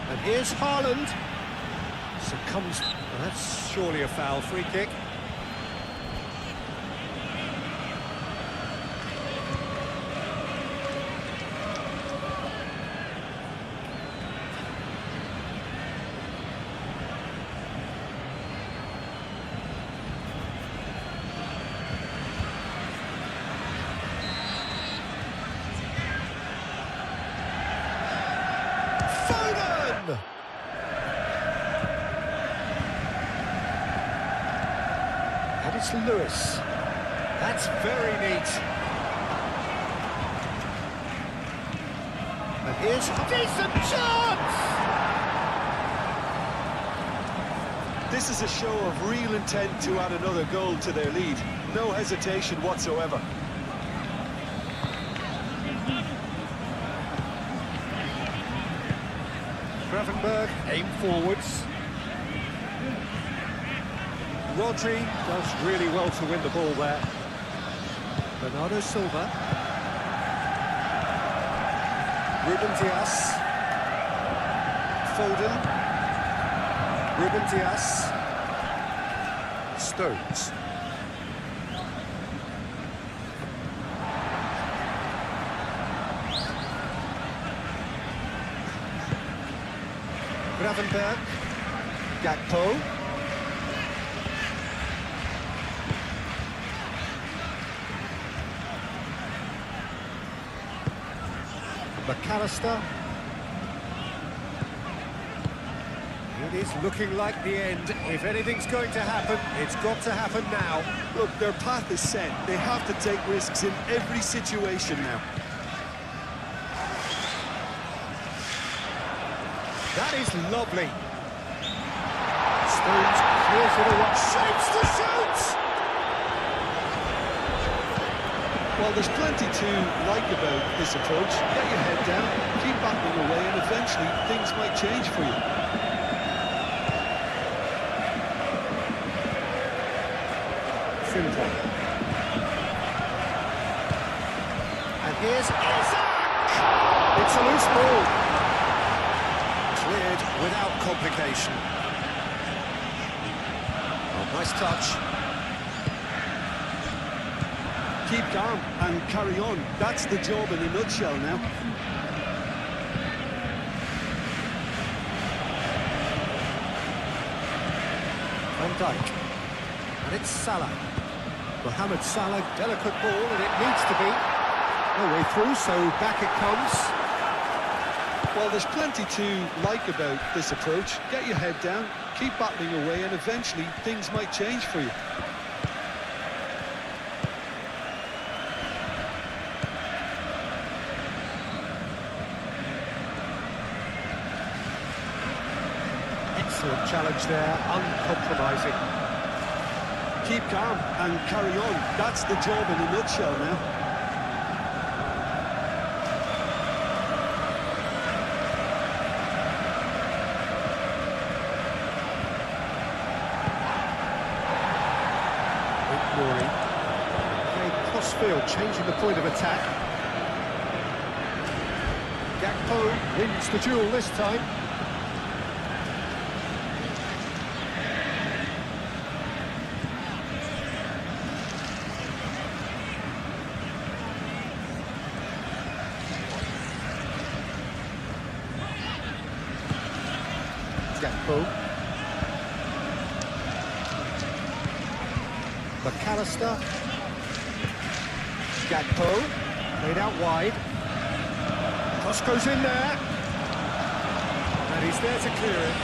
Speaker 4: And here's Haaland. Succumbs. Well, that's surely a foul. Free kick. Foden!
Speaker 1: And it's Lewis. That's very neat.
Speaker 4: Here's a decent chance!
Speaker 3: This is a show of real intent to add another goal to their lead. No hesitation whatsoever.
Speaker 1: Gravenberg aim forwards. Rodri does really well to win the ball there.
Speaker 4: Bernardo Silva. Ruben Dias. Foden. Ruben Dias. Stones. Gravenberg. Gakpo. McAllister. It is looking like the end. If anything's going to happen, it's got to happen now.
Speaker 3: Look, their path is set. They have to take risks in every situation now.
Speaker 1: That is lovely. Stones clears it away. Shapes to shoot!
Speaker 3: Well, there's plenty to like about this approach. Get your head down, keep battling away, and eventually things might change for you.
Speaker 1: Simple. And here's Isaac! It's a loose ball. Cleared without complication. Oh, nice touch.
Speaker 3: Keep calm and carry on. That's the job in a nutshell now.
Speaker 1: Van Dijk. And it's Salah. Mohamed Salah, delicate ball, and it needs to be. No way through, so back it comes.
Speaker 3: Well, there's plenty to like about this approach. Get your head down, keep battling away, and eventually things might change for you.
Speaker 1: Excellent challenge there, uncompromising.
Speaker 3: Keep calm and carry on. That's the job in a nutshell now.
Speaker 1: Rory. Played cross-field, changing the point of attack. Gakpo wins the duel this time. Gakpo. McAllister. Gakpo. Played out wide. Cross goes in there. And he's there to clear it.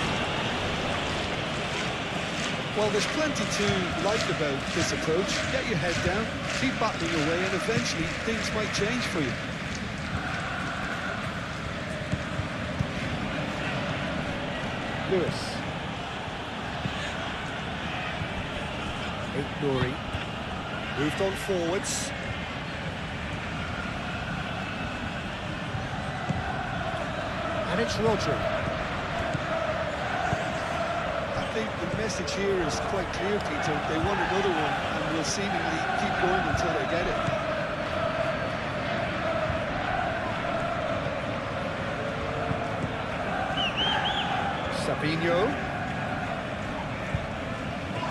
Speaker 3: Well, there's plenty to like about this approach. Get your head down, keep battling away, and eventually things might change for you.
Speaker 1: Lewis. Nouri. Moved on forwards. And it's Rodri.
Speaker 3: I think the message here is quite clear, Peter. They want another one and will seemingly keep going until they get it.
Speaker 1: Sabinho.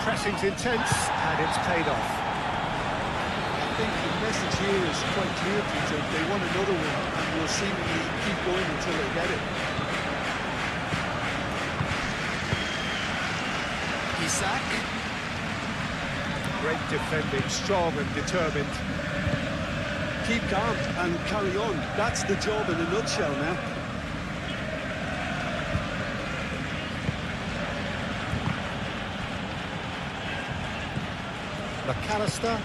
Speaker 1: Pressing's intense, and it's paid off.
Speaker 3: I think the message here is quite clear, Peter. They want another one and will seemingly keep going until they get it.
Speaker 4: Isaac.
Speaker 1: Great defending, strong and determined.
Speaker 3: Keep calm and carry on. That's the job in a nutshell now.
Speaker 1: McAllister.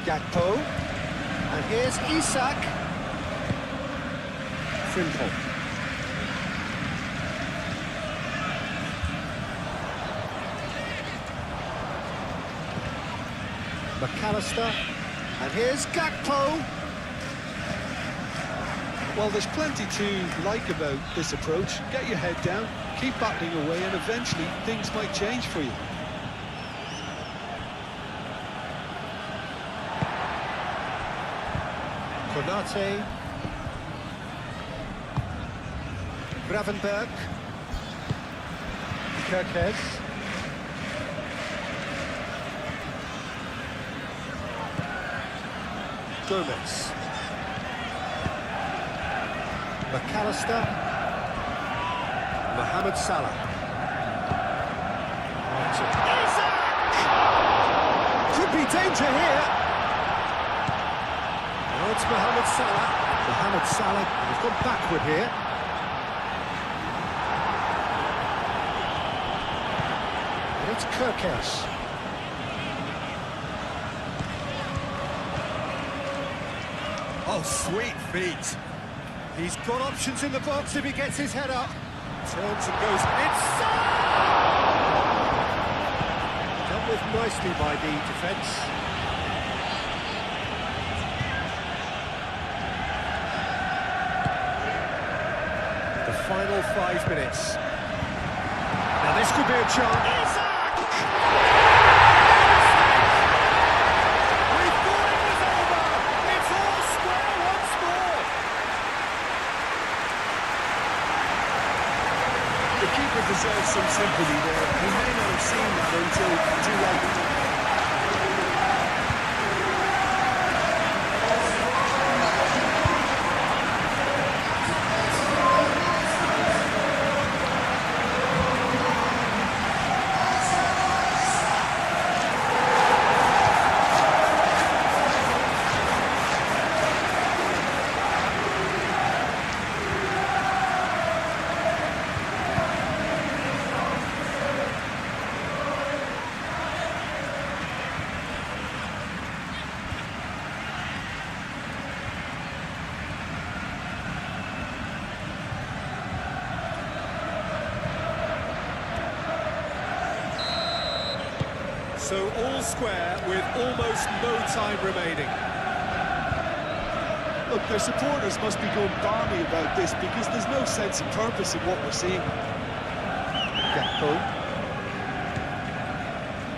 Speaker 1: Gakpo. And here's Isak.
Speaker 4: Frimpong. McAllister, and here's Gakpo.
Speaker 2: Well, there's plenty to like about this approach. Get your head down, keep battling away, and eventually things might change for you.
Speaker 4: Konate. Gravenberg. Kirkes. Gomez. McAllister. Mohamed Salah. Could be danger here. Now it's Mohamed Salah. Mohamed Salah, he's gone backward here. And it's Kirkes. Oh, sweet feet. He's got options in the box if he gets his head up. Turns and goes inside! Dealt with nicely by the defence. The final 5 minutes. Now this could be a chance. We thought it was over. It's all square once more.
Speaker 2: The keeper deserves some sympathy there. He may not have seen that until too late.
Speaker 4: So all square with almost no time remaining.
Speaker 2: Look, their supporters must be going balmy about this because there's no sense of purpose in what we're seeing.
Speaker 4: Gakpo.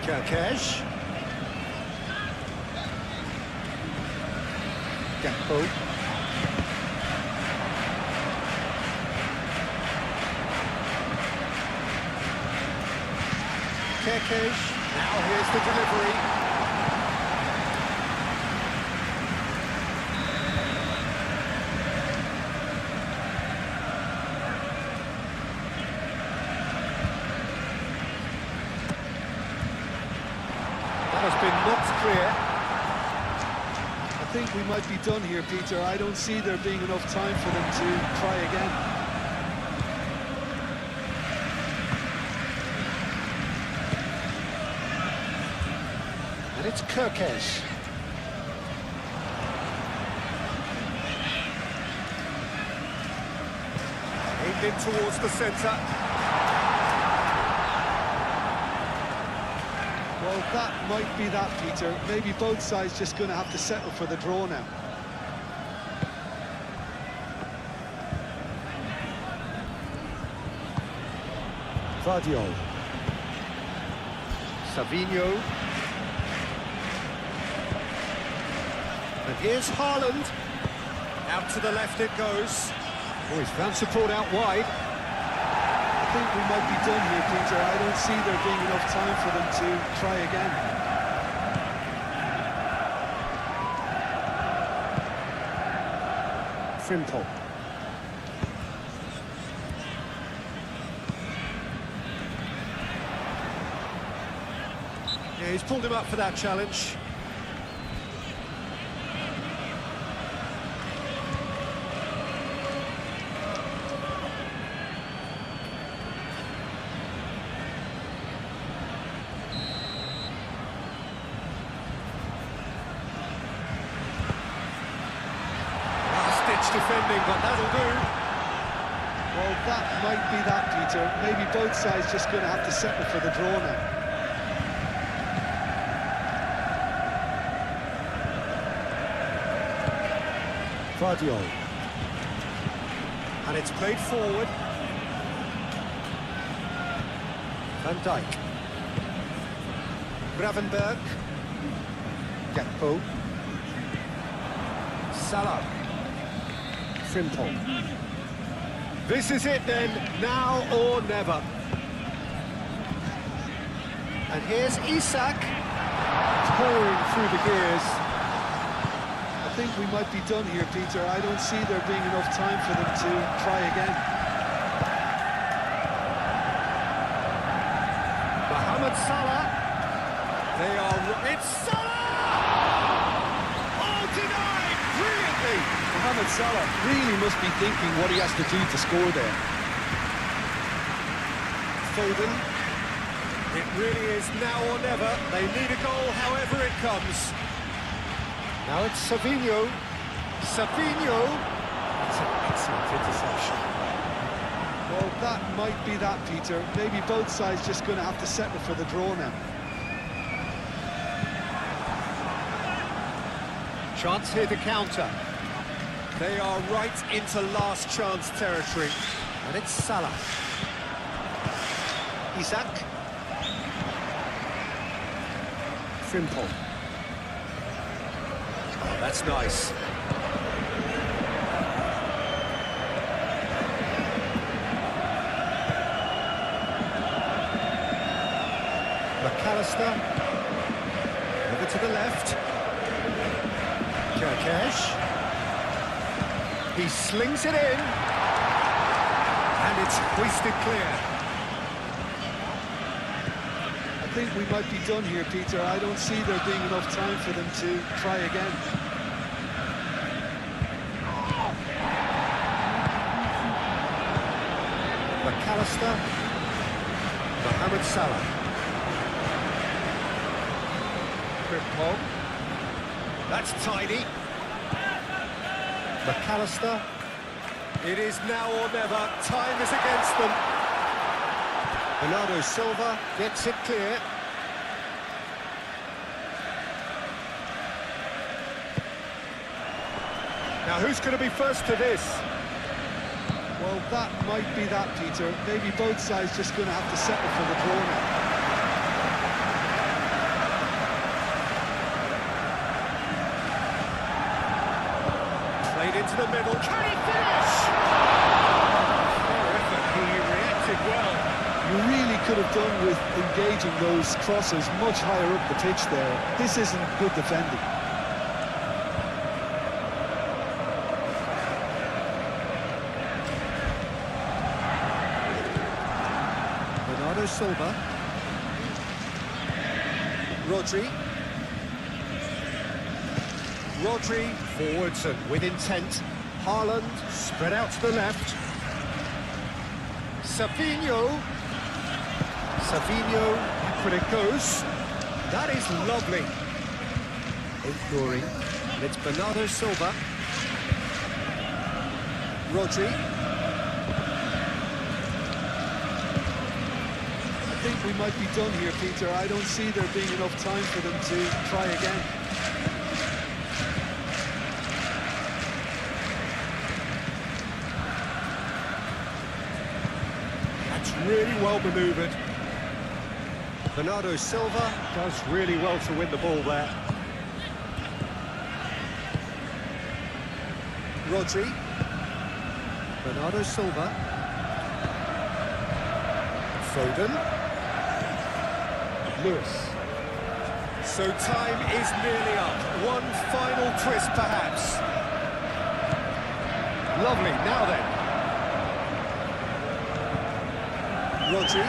Speaker 4: Kirkes. Gakpo. Kirkes. Now here's the delivery. That has been knocked clear.
Speaker 2: I think we might be done here, Peter. I don't see there being enough time for them to try again.
Speaker 4: And it's Kirkes. Aimed in towards the centre.
Speaker 2: Well, that might be that, Peter. Maybe both sides just going to have to settle for the draw now.
Speaker 4: Vardiol. Savinho. And here's Haaland. Out to the left it goes. Oh, he's found support out wide.
Speaker 2: I think we might be done here, Peter. I don't see there being enough time for them to try again.
Speaker 4: Frimpong. Yeah, he's pulled him up for that challenge. Defending, but that'll do.
Speaker 3: Well, that might be that, Peter. Maybe both sides just going to have to settle for the draw now.
Speaker 4: Vardiol. And it's played forward. Van Dijk. Gravenberg. Gakpo. Salah. Frimpong.
Speaker 1: This is it then, now or never.
Speaker 4: And here's Isak. Pouring through the gears.
Speaker 3: I think we might be done here, Peter. I don't see there being enough time for them to try again.
Speaker 1: Mohamed Salah.
Speaker 4: It's Salah!
Speaker 1: Oh, denied brilliantly.
Speaker 3: Mohamed Salah really must be thinking what he has to do to score there.
Speaker 4: Foden.
Speaker 1: It really is now or never. They need a goal however it comes. Now it's Savinho. Savinho. It's an excellent interception.
Speaker 3: Well, that might be that, Peter. Maybe both sides just going to have to settle for the draw now.
Speaker 1: Chance here to counter. They are right into last chance territory.
Speaker 4: And it's Salah.
Speaker 1: Isak.
Speaker 4: Frimpong.
Speaker 1: Oh, that's nice.
Speaker 4: McAllister. Over to the left. Kerkesh.
Speaker 1: He slings it in. And it's hoisted clear.
Speaker 3: I think we might be done here, Peter. I don't see there being enough time for them to try again.
Speaker 4: McAllister. Mohamed Salah.
Speaker 1: Frimpong. That's tidy.
Speaker 4: McAllister.
Speaker 1: It is now or never. Time is against them.
Speaker 4: Bernardo Silva gets it clear.
Speaker 1: Now who's going to be first to this?
Speaker 3: Well, that might be that, Peter. Maybe both sides just going to have to settle for the draw now.
Speaker 1: Played into the middle. Can he finish? Terrific. He reacted well.
Speaker 3: You really could have done with engaging those crosses much higher up the pitch there. This isn't good defending.
Speaker 4: Bernardo Silva. Rodri.
Speaker 1: Rodri forwards and with intent. Haaland spread out to the left. Savinho. Savinho, but it goes. That is lovely.
Speaker 4: Outgoing. And it's Bernardo Silva. Rodri.
Speaker 3: I think we might be done here, Peter. I don't see there being enough time for them to try again.
Speaker 1: That's really well manoeuvred.
Speaker 4: Bernardo Silva.
Speaker 1: Does really well to win the ball there.
Speaker 4: Rodri. Bernardo Silva.
Speaker 1: Foden. Lewis. So time is nearly up. One final twist, perhaps. Lovely. Now then.
Speaker 4: Rodri.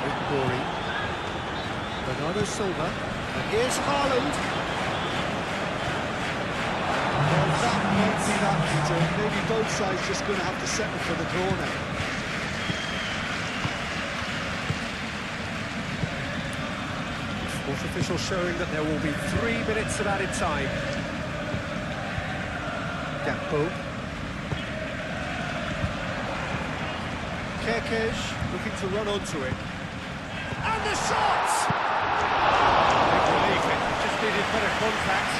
Speaker 4: Outgoing. Bernardo Silva.
Speaker 1: And here's Haaland.
Speaker 3: Well, that might be that, Peter. Maybe both sides just going to have to settle for the draw now.
Speaker 1: Fourth official showing that there will be 3 minutes of added time.
Speaker 4: Gakpo. Kerkez looking to run onto it. And the shot! Big relief, it just needed better contact.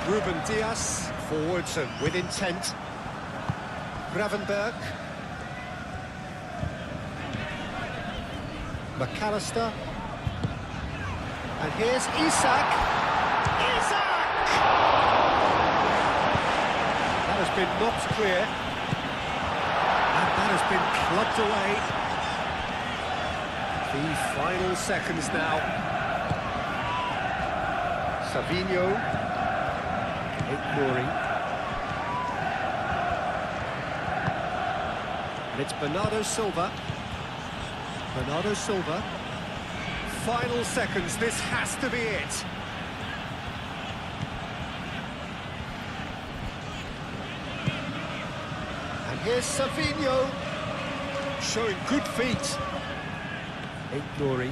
Speaker 4: Ruben Dias, forwards and with intent. Gravenberg. McAllister. And here's Isak. Isak! That has been knocked clear. And that has been clubbed away. The final seconds now. Savinho. Glory. And it's Bernardo Silva. Bernardo Silva. Final seconds, this has to be it. And here's Savinho. Showing good feet. Glory.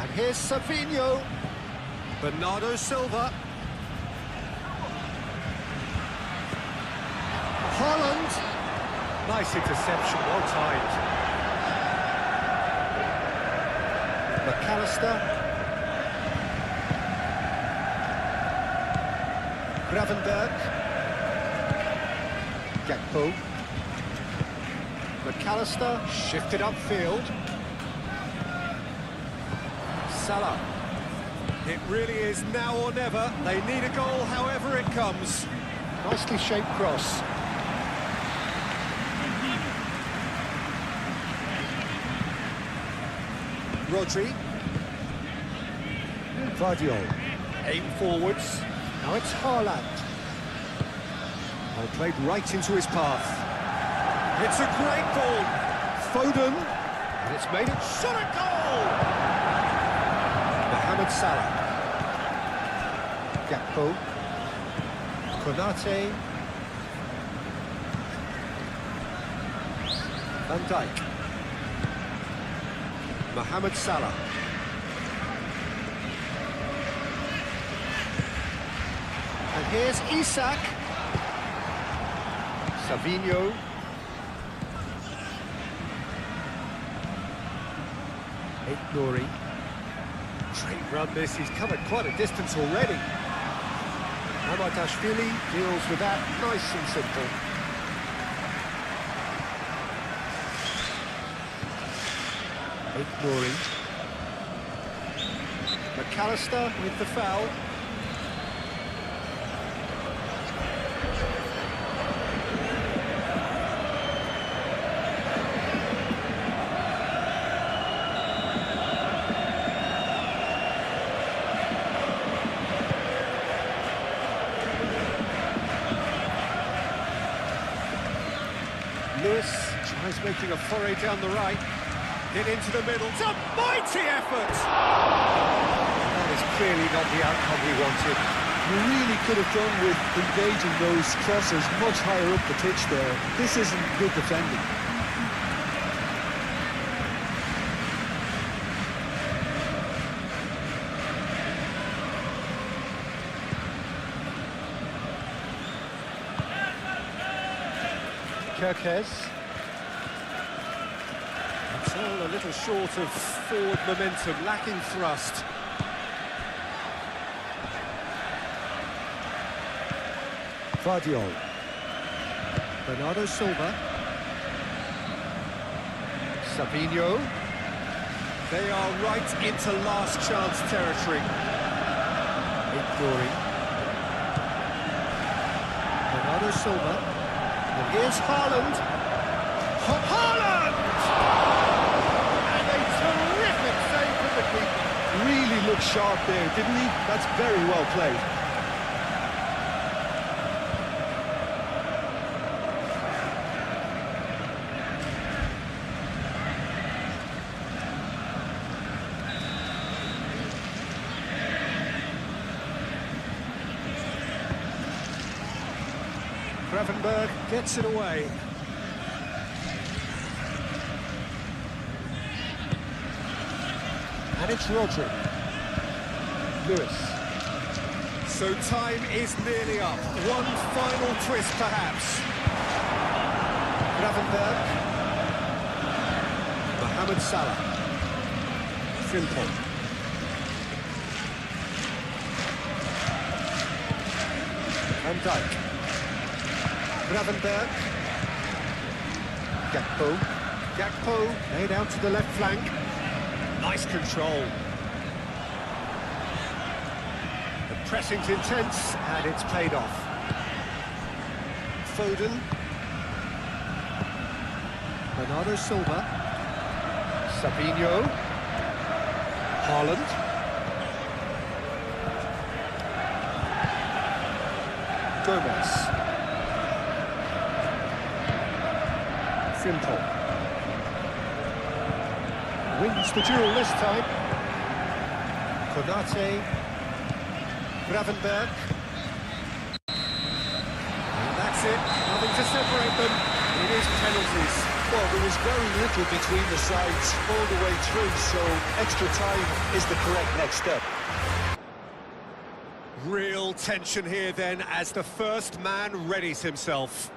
Speaker 4: And here's Savinho. Bernardo Silva. Haaland. Nice interception, well timed. McAllister. Gravenberg. Gakpo. McAllister shifted upfield. Salah. It really is now or never. They need a goal however it comes. Nicely shaped cross. Rodri. Vardiol. Aim forwards. Now it's Haaland. Played right into his path. It's a great ball. Foden. And it's made it. Shot at goal! Mohamed Salah. Gakpo. Konate. Van Dijk. Mohamed Salah. And here's Isak. Savinho. Glory. Great run this, he's covered quite a distance already. Amadashvili deals with that nice and simple. Glory. McAllister with the foul. Lewis tries making a foray down the right. Hit into the middle. It's a mighty effort! That is clearly not the outcome we wanted.
Speaker 2: You really could have done with engaging those crossers much higher up the pitch there. This isn't good defending.
Speaker 4: Kerkez. It's all a little short of forward momentum, lacking thrust. Vardiol. Bernardo Silva. Savinho. They are right into last chance territory. Glory. Bernardo Silva. And here's Haaland. Haaland! And a terrific save from the keeper.
Speaker 2: Really looked sharp there, didn't he? That's very well played.
Speaker 1: Gravenberg gets it away. And it's Rodri. Lewis.
Speaker 4: So time is nearly up. One final twist, perhaps.
Speaker 1: Gravenberg. Mohamed Salah. Frimpong. Van Dijk. Gravenberg. Gakpo laid out to the left flank. Nice control. The pressing's intense and it's paid off. Foden. Bernardo Silva. Savinho. Haaland. Gomez. Frimpong. Wins the duel this time. Konate. Gravenberg. And that's it. Nothing to separate them. It is penalties.
Speaker 2: Well, there was very little between the sides all the way through, so extra time is the correct next step.
Speaker 4: Real tension here then as the first man readies himself.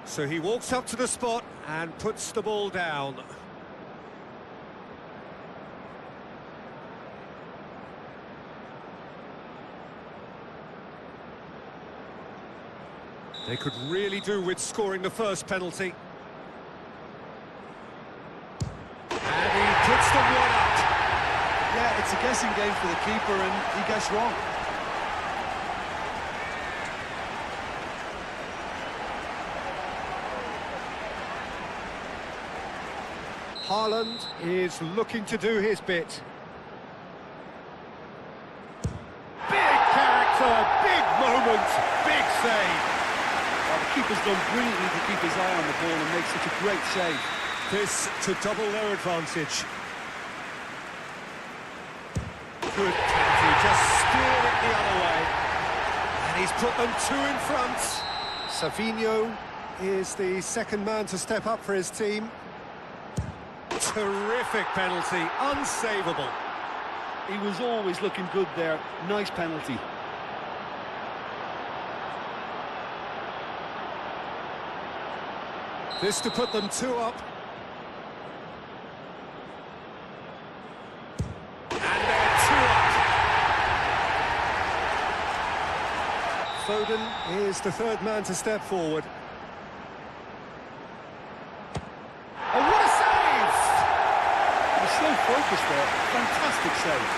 Speaker 4: So he walks up to the spot and puts the ball down. They could really do with scoring the first penalty. And he puts them one up.
Speaker 3: Yeah, it's a guessing game for the keeper, and he gets wrong.
Speaker 1: Haaland is looking to do his bit. Big character, big moment, big save.
Speaker 3: Well, the keeper's done brilliantly to keep his eye on the ball and make such a great save.
Speaker 4: This to double their advantage. Good penalty, just steer it the other way. And he's put them two in front.
Speaker 1: Savinho is the second man to step up for his team.
Speaker 4: Terrific penalty, unsavable.
Speaker 3: He was always looking good there. Nice penalty.
Speaker 4: This to put them two up. And they're two up.
Speaker 1: Foden is the third man to step forward.
Speaker 3: Oh, what a save! He was so focused there. Fantastic save.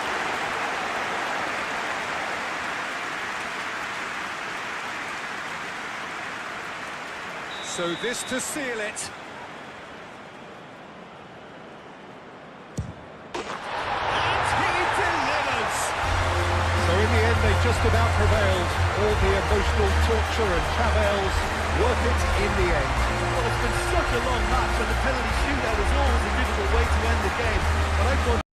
Speaker 4: So this to seal it. And he delivers!
Speaker 1: So in the end, they just about prevailed. All the emotional torture and travails, worth it in the end.
Speaker 3: Well, it's been such a long match, and the penalty shootout is always a difficult way to end the game. But I thought